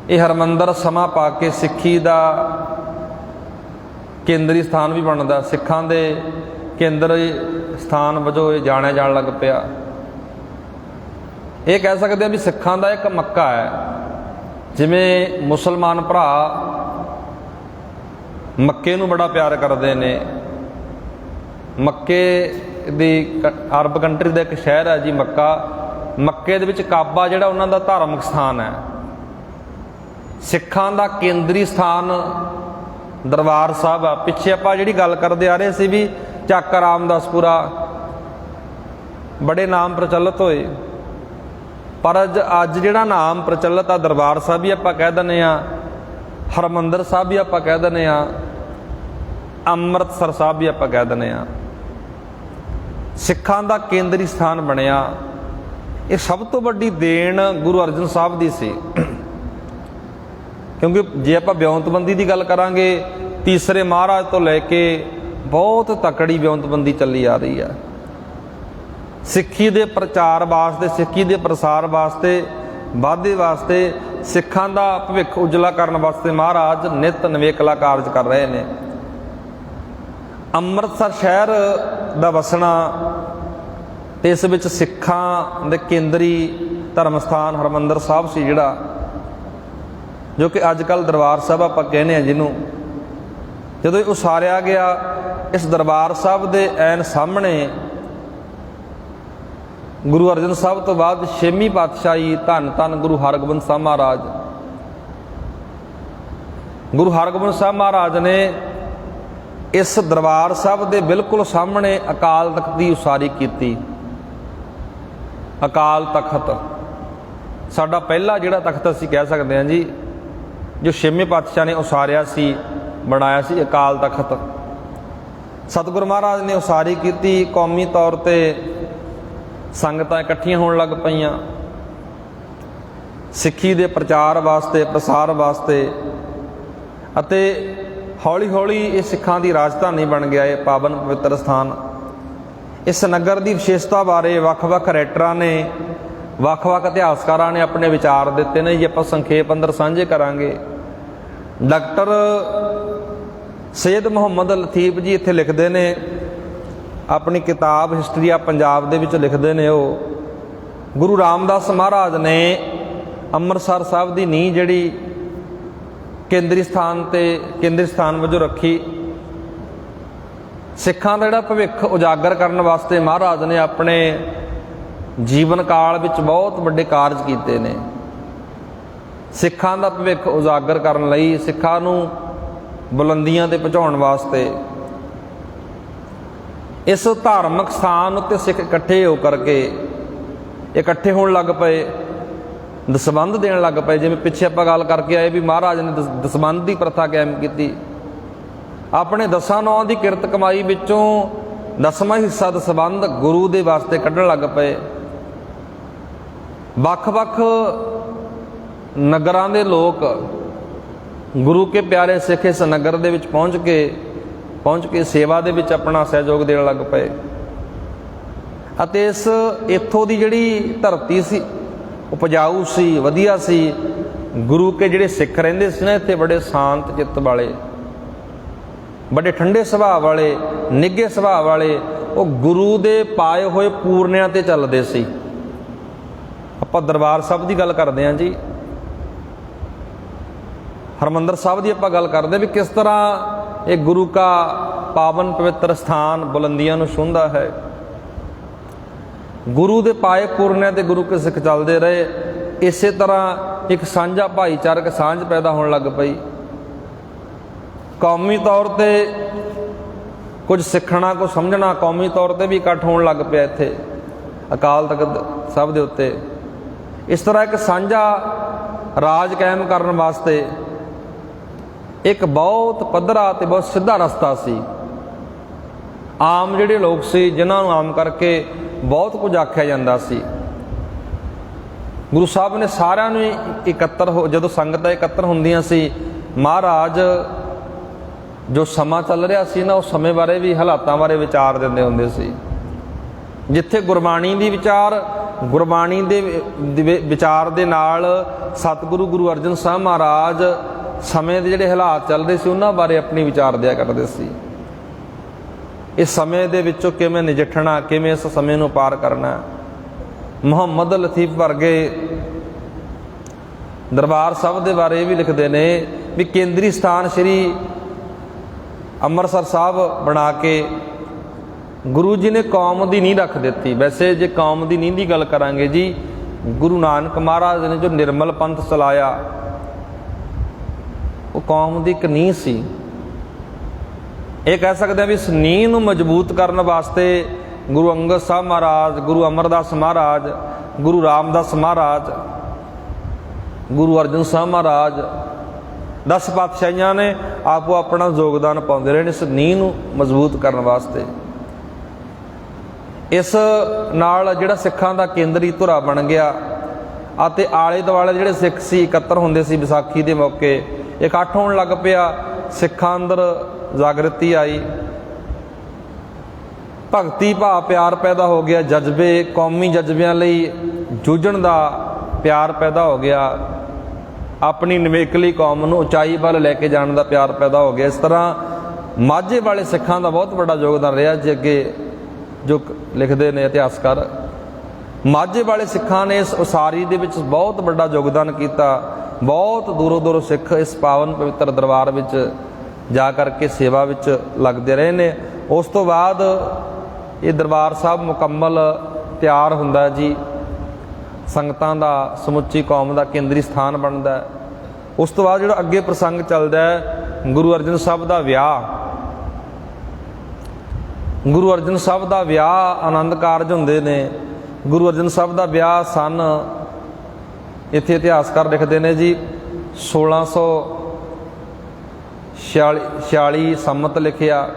[SPEAKER 1] ਇਹ ਹਰਿਮੰਦਰ ਸਮਾਂ ਪਾ ਕੇ ਸਿੱਖੀ ਦਾ ਕੇਂਦਰੀ ਸਥਾਨ ਵੀ ਬਣਦਾ, ਸਿੱਖਾਂ ਦੇ ਕੇਂਦਰੀ ਸਥਾਨ ਵਜੋਂ ਇਹ ਜਾਣਿਆ ਜਾਣ ਲੱਗ ਪਿਆ। ਇਹ ਕਹਿ ਸਕਦੇ ਹਾਂ ਵੀ ਸਿੱਖਾਂ ਦਾ ਇੱਕ ਮੱਕਾ ਹੈ। ਜਿਵੇਂ ਮੁਸਲਮਾਨ ਭਰਾ ਮੱਕੇ ਨੂੰ ਬੜਾ ਪਿਆਰ ਕਰਦੇ ਨੇ। ਮੱਕੇ ਦੀ ਅਰਬ ਕੰਟਰੀ ਦਾ ਇੱਕ ਸ਼ਹਿਰ ਹੈ ਜੀ ਮੱਕਾ। ਮੱਕੇ ਦੇ ਵਿੱਚ ਕਾਬਾ ਜਿਹੜਾ ਉਹਨਾਂ ਦਾ ਧਾਰਮਿਕ ਸਥਾਨ ਹੈ। ਸਿੱਖਾਂ ਦਾ ਕੇਂਦਰੀ ਸਥਾਨ ਦਰਬਾਰ ਸਾਹਿਬ ਆ। ਪਿੱਛੇ ਆਪਾਂ ਜਿਹੜੀ ਗੱਲ ਕਰਦੇ ਆ ਰਹੇ ਸੀ ਵੀ ਚੱਕ ਰਾਮਦਾਸਪੁਰਾ ਬੜੇ ਨਾਮ ਪ੍ਰਚਲਿਤ ਹੋਏ, ਪਰ ਅੱਜ ਜਿਹੜਾ ਨਾਮ ਪ੍ਰਚਲਿਤ ਆ ਦਰਬਾਰ ਸਾਹਿਬ ਵੀ ਆਪਾਂ ਕਹਿ ਦਿੰਦੇ ਹਾਂ, ਹਰਿਮੰਦਰ ਸਾਹਿਬ ਵੀ ਆਪਾਂ ਕਹਿ ਦਿੰਦੇ ਹਾਂ, ਅੰਮ੍ਰਿਤਸਰ ਸਾਹਿਬ ਵੀ ਆਪਾਂ ਕਹਿ ਦਿੰਦੇ ਹਾਂ। ਸਿੱਖਾਂ ਦਾ ਕੇਂਦਰੀ ਸਥਾਨ ਬਣਿਆ। ਇਹ ਸਭ ਤੋਂ ਵੱਡੀ ਦੇਣ ਗੁਰੂ ਅਰਜਨ ਸਾਹਿਬ ਦੀ ਸੀ। ਕਿਉਂਕਿ ਜੇ ਆਪਾਂ ਵਿਉਂਤਬੰਦੀ ਦੀ ਗੱਲ ਕਰਾਂਗੇ, ਤੀਸਰੇ ਮਹਾਰਾਜ ਤੋਂ ਲੈ ਕੇ ਬਹੁਤ ਤਕੜੀ ਵਿਉਂਤਬੰਦੀ ਚੱਲੀ ਆ ਰਹੀ ਹੈ। ਸਿੱਖੀ ਦੇ ਪ੍ਰਚਾਰ ਵਾਸਤੇ, ਸਿੱਖੀ ਦੇ ਪ੍ਰਸਾਰ ਵਾਸਤੇ, ਵਾਧੇ ਵਾਸਤੇ, ਸਿੱਖਾਂ ਦਾ ਭਵਿੱਖ ਉਜਲਾ ਕਰਨ ਵਾਸਤੇ ਮਹਾਰਾਜ ਨਿਤ ਨਿਵੇਕਲਾ ਕਾਰਜ ਕਰ ਰਹੇ ਨੇ। ਅੰਮ੍ਰਿਤਸਰ ਸ਼ਹਿਰ ਦਾ ਵਸਣਾ ਤੇ ਇਸ ਵਿੱਚ ਸਿੱਖਾਂ ਦੇ ਕੇਂਦਰੀ ਧਰਮ ਸਥਾਨ ਹਰਿਮੰਦਰ ਸਾਹਿਬ ਸੀ, ਜਿਹੜਾ ਜੋ ਕਿ ਅੱਜ ਕੱਲ੍ਹ ਦਰਬਾਰ ਸਾਹਿਬ ਆਪਾਂ ਕਹਿੰਦੇ ਹਾਂ ਜਿਹਨੂੰ। ਜਦੋਂ ਇਹ ਉਸਾਰਿਆ ਗਿਆ, ਇਸ ਦਰਬਾਰ ਸਾਹਿਬ ਦੇ ਐਨ ਸਾਹਮਣੇ ਗੁਰੂ ਅਰਜਨ ਸਾਹਿਬ ਤੋਂ ਬਾਅਦ 6ਵੀਂ ਪਾਤਸ਼ਾਹੀ ਧੰਨ ਧੰਨ ਗੁਰੂ ਹਰਗੋਬਿੰਦ ਸਾਹਿਬ ਮਹਾਰਾਜ, ਗੁਰੂ ਹਰਗੋਬਿੰਦ ਸਾਹਿਬ ਮਹਾਰਾਜ ਨੇ ਇਸ ਦਰਬਾਰ ਸਾਹਿਬ ਦੇ ਬਿਲਕੁਲ ਸਾਹਮਣੇ ਅਕਾਲ ਤਖਤ ਦੀ ਉਸਾਰੀ ਕੀਤੀ। ਅਕਾਲ ਤਖਤ ਸਾਡਾ ਪਹਿਲਾ ਜਿਹੜਾ ਤਖਤ ਅਸੀਂ ਕਹਿ ਸਕਦੇ ਹਾਂ ਜੀ, ਜੋ 6ਵੇਂ ਪਾਤਸ਼ਾਹ ਨੇ ਉਸਾਰਿਆ ਸੀ, ਬਣਾਇਆ ਸੀ, ਅਕਾਲ ਤਖਤ। ਸਤਿਗੁਰੂ ਮਹਾਰਾਜ ਨੇ ਉਸਾਰੀ ਕੀਤੀ। ਕੌਮੀ ਤੌਰ 'ਤੇ ਸੰਗਤਾਂ ਇਕੱਠੀਆਂ ਹੋਣ ਲੱਗ ਪਈਆਂ। ਸਿੱਖੀ ਦੇ ਪ੍ਰਚਾਰ ਵਾਸਤੇ, ਪ੍ਰਸਾਰ ਵਾਸਤੇ, ਅਤੇ ਹੌਲੀ ਹੌਲੀ ਇਹ ਸਿੱਖਾਂ ਦੀ ਰਾਜਧਾਨੀ ਬਣ ਗਿਆ ਇਹ ਪਾਵਨ ਪਵਿੱਤਰ ਸਥਾਨ। ਇਸ ਨਗਰ ਦੀ ਵਿਸ਼ੇਸ਼ਤਾ ਬਾਰੇ ਵੱਖ-ਵੱਖ ਰਾਈਟਰਾਂ ਨੇ, ਵੱਖ-ਵੱਖ ਇਤਿਹਾਸਕਾਰਾਂ ਨੇ ਆਪਣੇ ਵਿਚਾਰ ਦਿੱਤੇ ਨੇ ਜੀ। ਆਪਾਂ ਸੰਖੇਪ ਅੰਦਰ ਸਾਂਝੇ ਕਰਾਂਗੇ। ਡਾਕਟਰ ਸੈਯਦ ਮੁਹੰਮਦ ਲਤੀਫ ਜੀ ਇੱਥੇ ਲਿਖਦੇ ਨੇ, ਆਪਣੀ ਕਿਤਾਬ ਹਿਸਟਰੀ ਆਫ ਪੰਜਾਬ ਦੇ ਵਿੱਚ ਲਿਖਦੇ ਨੇ, ਉਹ ਗੁਰੂ ਰਾਮਦਾਸ ਮਹਾਰਾਜ ਨੇ ਅੰਮ੍ਰਿਤਸਰ ਸਾਹਿਬ ਦੀ ਨੀਂਹ ਜਿਹੜੀ ਕੇਂਦਰੀ ਸਥਾਨ ਵਜੋਂ ਰੱਖੀ। ਸਿੱਖਾਂ ਦਾ ਜਿਹੜਾ ਭਵਿੱਖ ਉਜਾਗਰ ਕਰਨ ਵਾਸਤੇ ਮਹਾਰਾਜ ਨੇ ਆਪਣੇ ਜੀਵਨ ਕਾਲ ਵਿੱਚ ਬਹੁਤ ਵੱਡੇ ਕਾਰਜ ਕੀਤੇ ਨੇ। ਸਿੱਖਾਂ ਦਾ ਭਵਿੱਖ ਉਜਾਗਰ ਕਰਨ ਲਈ, ਸਿੱਖਾਂ ਨੂੰ ਬੁਲੰਦੀਆਂ ਤੇ ਪਹੁੰਚਾਉਣ ਵਾਸਤੇ ਇਸ ਧਾਰਮਿਕ ਸਥਾਨ ਉੱਤੇ ਸਿੱਖ ਇਕੱਠੇ ਹੋ ਕਰਕੇ ਇਕੱਠੇ ਹੋਣ ਲੱਗ ਪਏ, ਦਸਵੰਧ ਦੇਣ ਲੱਗ ਪਏ। ਜਿਵੇਂ ਪਿੱਛੇ ਆਪਾਂ ਗੱਲ ਕਰਕੇ ਆਏ ਵੀ ਮਹਾਰਾਜ ਨੇ ਦਸਵੰਧ ਦੀ ਪ੍ਰਥਾ ਕਾਇਮ ਕੀਤੀ। ਆਪਣੇ 10 ਦੀ ਕਿਰਤ ਕਮਾਈ ਵਿੱਚੋਂ 10ਵਾਂ ਹਿੱਸਾ ਦਸਵੰਧ ਗੁਰੂ ਦੇ ਵਾਸਤੇ ਕੱਢਣ ਲੱਗ ਪਏ। ਵੱਖ-ਵੱਖ ਨਗਰਾਂ ਦੇ ਲੋਕ ਗੁਰੂ ਕੇ ਪਿਆਰੇ ਸਿੱਖ ਇਸ ਨਗਰ ਦੇ ਵਿੱਚ ਪਹੁੰਚ ਕੇ ਸੇਵਾ ਦੇ ਵਿੱਚ ਆਪਣਾ ਸਹਿਯੋਗ ਦੇਣ ਲੱਗ ਪਏ। ਅਤੇ ਇੱਥੋਂ ਦੀ ਜਿਹੜੀ ਧਰਤੀ ਸੀ ਉਪਜਾਊ ਸੀ, ਵਧੀਆ ਸੀ। ਗੁਰੂ ਕੇ ਜਿਹੜੇ ਸਿੱਖ ਰਹਿੰਦੇ ਸੀ ਨਾ ਇੱਥੇ, ਬੜੇ ਸ਼ਾਂਤ ਚਿੱਤ ਵਾਲੇ, ਬੜੇ ਠੰਡੇ ਸੁਭਾਅ ਵਾਲੇ, ਨਿੱਘੇ ਸੁਭਾਅ ਵਾਲੇ, ਉਹ ਗੁਰੂ ਦੇ ਪਾਏ ਹੋਏ ਪੂਰਨਿਆਂ ਤੇ ਚੱਲਦੇ ਸੀ। ਆਪਾਂ ਦਰਬਾਰ ਸਾਹਿਬ ਦੀ ਗੱਲ ਕਰਦੇ ਹਾਂ ਜੀ, ਹਰਿਮੰਦਰ ਸਾਹਿਬ ਦੀ ਆਪਾਂ ਗੱਲ ਕਰਦੇ ਵੀ ਕਿਸ ਤਰ੍ਹਾਂ ਇਹ ਗੁਰੂ ਕਾ ਪਾਵਨ ਪਵਿੱਤਰ ਸਥਾਨ ਬੁਲੰਦੀਆਂ ਨੂੰ ਛੂੰਹਦਾ ਹੈ। ਗੁਰੂ ਦੇ ਪਾਏ ਪੂਰਨਿਆਂ ਤੇ ਗੁਰੂ ਕੇ ਸਿੱਖ ਚੱਲਦੇ ਰਹੇ। ਇਸੇ ਤਰ੍ਹਾਂ ਇੱਕ ਸਾਂਝਾ ਭਾਈਚਾਰਕ ਸਾਂਝ ਪੈਦਾ ਹੋਣ ਲੱਗ ਪਈ। ਕੌਮੀ ਤੌਰ ਤੇ ਕੁਝ ਸਿੱਖਣਾ, ਕੁਝ ਸਮਝਣਾ, ਕੌਮੀ ਤੌਰ ਤੇ ਵੀ ਇਕੱਠ ਹੋਣ ਲੱਗ ਪਿਆ ਇੱਥੇ ਅਕਾਲ ਤਖਤ ਸਾਹਿਬ ਦੇ ਉੱਤੇ। ਇਸ ਤਰ੍ਹਾਂ ਇੱਕ ਸਾਂਝਾ ਰਾਜ ਕਾਇਮ ਕਰਨ ਵਾਸਤੇ ਇੱਕ ਬਹੁਤ ਪੱਧਰਾ ਤੇ ਬਹੁਤ ਸਿੱਧਾ ਰਸਤਾ ਸੀ। ਆਮ ਜਿਹੜੇ ਲੋਕ ਸੀ, ਜਿਨ੍ਹਾਂ ਨੂੰ ਆਮ ਕਰਕੇ ਬਹੁਤ ਕੁਝ ਆਖਿਆ ਜਾਂਦਾ ਸੀ, ਗੁਰੂ ਸਾਹਿਬ ਨੇ ਸਾਰਿਆਂ ਨੂੰ ਜਦੋਂ ਸੰਗਤਾਂ ਇਕੱਤਰ ਹੁੰਦੀਆਂ ਸੀ, ਮਹਾਰਾਜ ਜੋ ਸਮਾਂ ਚੱਲ ਰਿਹਾ ਸੀ ਨਾ, ਉਸ ਸਮੇਂ ਬਾਰੇ ਵੀ, ਹਾਲਾਤਾਂ ਬਾਰੇ ਵਿਚਾਰ ਦਿੰਦੇ ਹੁੰਦੇ ਸੀ। ਜਿੱਥੇ ਗੁਰਬਾਣੀ ਦੇ ਵਿਚਾਰ ਦੇ ਨਾਲ ਸਤਿਗੁਰੂ ਗੁਰੂ ਅਰਜਨ ਸਾਹਿਬ ਮਹਾਰਾਜ ਸਮੇਂ ਦੇ ਜਿਹੜੇ ਹਾਲਾਤ ਚੱਲਦੇ ਸੀ ਉਹਨਾਂ ਬਾਰੇ ਆਪਣੀ ਵਿਚਾਰ ਦਿਆ ਕਰਦੇ ਸੀ। ਇਸ ਸਮੇਂ ਦੇ ਵਿੱਚੋਂ ਕਿਵੇਂ ਨਜਿੱਠਣਾ, ਕਿਵੇਂ ਇਸ ਸਮੇਂ ਨੂੰ ਪਾਰ ਕਰਨਾ। ਮੁਹੰਮਦ ਲਤੀਫ ਵਰਗੇ ਦਰਬਾਰ ਸਾਹਿਬ ਦੇ ਬਾਰੇ ਇਹ ਵੀ ਲਿਖਦੇ ਨੇ ਵੀ ਕੇਂਦਰੀ ਸਥਾਨ ਸ਼੍ਰੀ ਅੰਮ੍ਰਿਤਸਰ ਸਾਹਿਬ ਬਣਾ ਕੇ ਗੁਰੂ ਜੀ ਨੇ ਕੌਮ ਦੀ ਨੀਂਹ ਰੱਖ ਦਿੱਤੀ। ਵੈਸੇ ਜੇ ਕੌਮ ਦੀ ਨੀਂਹ ਦੀ ਗੱਲ ਕਰਾਂਗੇ ਜੀ, ਗੁਰੂ ਨਾਨਕ ਮਹਾਰਾਜ ਨੇ ਜੋ ਨਿਰਮਲ ਪੰਥ ਚਲਾਇਆ ਉਹ ਕੌਮ ਦੀ ਇੱਕ ਨੀਂਹ ਸੀ। ਇਹ ਕਹਿ ਸਕਦੇ ਹਾਂ ਵੀ ਇਸ ਨੀਂਹ ਨੂੰ ਮਜ਼ਬੂਤ ਕਰਨ ਵਾਸਤੇ ਗੁਰੂ ਅੰਗਦ ਸਾਹਿਬ ਮਹਾਰਾਜ, ਗੁਰੂ ਅਮਰਦਾਸ ਮਹਾਰਾਜ, ਗੁਰੂ ਰਾਮਦਾਸ ਮਹਾਰਾਜ, ਗੁਰੂ ਅਰਜਨ ਸਾਹਿਬ ਮਹਾਰਾਜ, 10 ਪਾਤਸ਼ਾਹੀਆਂ ਨੇ ਆਪੋ ਆਪਣਾ ਯੋਗਦਾਨ ਪਾਉਂਦੇ ਰਹੇ ਨੇ ਇਸ ਨੀਂਹ ਨੂੰ ਮਜ਼ਬੂਤ ਕਰਨ ਵਾਸਤੇ। ਇਸ ਨਾਲ ਜਿਹੜਾ ਸਿੱਖਾਂ ਦਾ ਕੇਂਦਰੀ ਧੁਰਾ ਬਣ ਗਿਆ ਅਤੇ ਆਲੇ ਦੁਆਲੇ ਜਿਹੜੇ ਸਿੱਖ ਸੀ ਇਕੱਤਰ ਹੁੰਦੇ ਸੀ। ਵਿਸਾਖੀ ਦੇ ਮੌਕੇ ਇਕੱਠ ਹੋਣ ਲੱਗ ਪਿਆ, ਸਿੱਖਾਂ ਅੰਦਰ ਜਾਗਰਤੀ ਆਈ, ਭਗਤੀ ਭਾਵ ਪਿਆਰ ਪੈਦਾ ਹੋ ਗਿਆ, ਜਜ਼ਬੇ, ਕੌਮੀ ਜਜ਼ਬਿਆਂ ਲਈ ਜੂਝਣ ਦਾ ਪਿਆਰ ਪੈਦਾ ਹੋ ਗਿਆ, ਆਪਣੀ ਨਿਵੇਕਲੀ ਕੌਮ ਨੂੰ ਉਚਾਈ ਵੱਲ ਲੈ ਕੇ ਜਾਣ ਦਾ ਪਿਆਰ ਪੈਦਾ ਹੋ ਗਿਆ। ਇਸ ਤਰ੍ਹਾਂ ਮਾਝੇ ਵਾਲੇ ਸਿੱਖਾਂ ਦਾ ਬਹੁਤ ਵੱਡਾ ਯੋਗਦਾਨ ਰਿਹਾ ਜੀ। ਅੱਗੇ ਜੋ ਲਿਖਦੇ ਨੇ ਇਤਿਹਾਸਕਾਰ, ਮਾਝੇ ਵਾਲੇ ਸਿੱਖਾਂ ਨੇ ਇਸ ਉਸਾਰੀ ਦੇ ਵਿੱਚ ਬਹੁਤ ਵੱਡਾ ਯੋਗਦਾਨ ਕੀਤਾ। ਬਹੁਤ ਦੂਰੋਂ ਸਿੱਖ ਇਸ ਪਾਵਨ ਪਵਿੱਤਰ ਦਰਬਾਰ ਵਿੱਚ ਜਾ ਕਰਕੇ ਸੇਵਾ ਵਿੱਚ ਲੱਗਦੇ ਰਹੇ ਨੇ। ਉਸ ਤੋਂ ਬਾਅਦ ਇਹ ਦਰਬਾਰ ਸਾਹਿਬ ਮੁਕੰਮਲ ਤਿਆਰ ਹੁੰਦਾ ਜੀ, ਸੰਗਤਾਂ ਦਾ, ਸਮੁੱਚੀ ਕੌਮ ਦਾ ਕੇਂਦਰੀ ਸਥਾਨ ਬਣਦਾ। ਉਸ ਤੋਂ ਬਾਅਦ ਜਿਹੜਾ ਅੱਗੇ ਪ੍ਰਸੰਗ ਚੱਲਦਾ ਹੈ ਗੁਰੂ ਅਰਜਨ ਸਾਹਿਬ ਦਾ ਵਿਆਹ। ਗੁਰੂ ਅਰਜਨ ਸਾਹਿਬ ਦਾ ਵਿਆਹ ਆਨੰਦ ਕਾਰਜ ਹੁੰਦੇ ਨੇ। ਗੁਰੂ ਅਰਜਨ ਸਾਹਿਬ ਦਾ ਵਿਆਹ ਸਨ, ਇੱਥੇ ਇਤਿਹਾਸਕਾਰ ਲਿਖਦੇ ਨੇ ਜੀ 1646 ਸੰਮਤ ਲਿਖਿਆ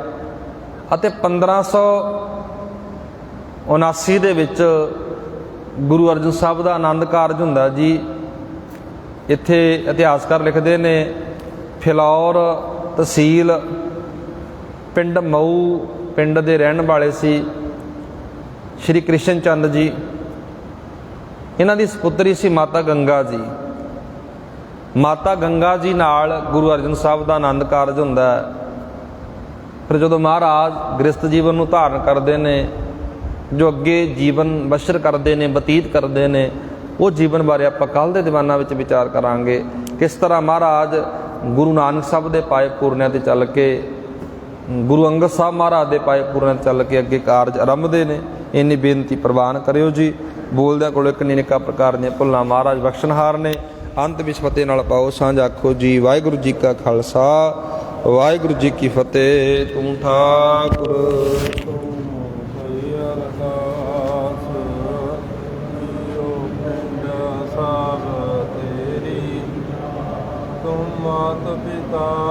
[SPEAKER 1] ਅਤੇ 1579 ਦੇ ਵਿੱਚ ਗੁਰੂ ਅਰਜਨ ਸਾਹਿਬ ਦਾ ਆਨੰਦ ਕਾਰਜ ਹੁੰਦਾ ਜੀ। ਇੱਥੇ ਇਤਿਹਾਸਕਾਰ ਲਿਖਦੇ ਨੇ ਫਿਲੌਰ ਤਹਿਸੀਲ ਪਿੰਡ ਮਊ ਪਿੰਡ ਦੇ ਰਹਿਣ ਵਾਲੇ ਸੀ ਸ਼੍ਰੀ ਕ੍ਰਿਸ਼ਨ ਚੰਦ ਜੀ। ਇਹਨਾਂ ਦੀ ਸਪੁੱਤਰੀ ਸੀ ਮਾਤਾ ਗੰਗਾ ਜੀ। ਮਾਤਾ ਗੰਗਾ ਜੀ ਨਾਲ ਗੁਰੂ ਅਰਜਨ ਸਾਹਿਬ ਦਾ ਆਨੰਦ ਕਾਰਜ ਹੁੰਦਾ ਹੈ। ਫਿਰ ਜਦੋਂ ਮਹਾਰਾਜ ਗ੍ਰਸਤ ਜੀਵਨ ਨੂੰ ਧਾਰਨ ਕਰਦੇ ਨੇ, ਜੋ ਅੱਗੇ ਜੀਵਨ ਬਸ਼ਰ ਕਰਦੇ ਨੇ, ਬਤੀਤ ਕਰਦੇ ਨੇ, ਉਹ ਜੀਵਨ ਬਾਰੇ ਆਪਾਂ ਕੱਲ੍ਹ ਦੇ ਦੀਵਾਨਾਂ ਵਿੱਚ ਵਿਚਾਰ ਕਰਾਂਗੇ। ਕਿਸ ਤਰ੍ਹਾਂ ਮਹਾਰਾਜ ਗੁਰੂ ਨਾਨਕ ਸਾਹਿਬ ਦੇ ਪਾਏ ਪੂਰਨਿਆਂ 'ਤੇ ਚੱਲ ਕੇ, ਗੁਰੂ ਅੰਗਦ ਸਾਹਿਬ ਮਹਾਰਾਜ ਦੇ ਪਾਏ ਪੂਰਨਿਆਂ 'ਤੇ ਚੱਲ ਕੇ ਅੱਗੇ ਕਾਰਜ ਆਰੰਭਦੇ ਨੇ। ਇੰਨੀ ਬੇਨਤੀ ਪ੍ਰਵਾਨ ਕਰਿਓ ਜੀ। ਬੋਲਦਿਆਂ ਕੋਲ ਇੱਕ ਨਿੱਕਾ ਪ੍ਰਕਾਰ ਦੀਆਂ ਭੁੱਲਾਂ ਮਹਾਰਾਜ ਬਖਸ਼ਣਹਾਰ ਨੇ। ਅੰਤ ਵਿੱਚ ਫਤਿਹ ਨਾਲ ਪਾਓ ਸਾਂਝ ਆਖੋ ਜੀ। ਵਾਹਿਗੁਰੂ ਜੀ ਕਾ ਖਾਲਸਾ, ਵਾਹਿਗੁਰੂ ਜੀ ਕੀ ਫਤਿਹ। ਤੂੰ ਠਾਕੁਰ
[SPEAKER 2] ਮਾਤ ਪਿਤਾ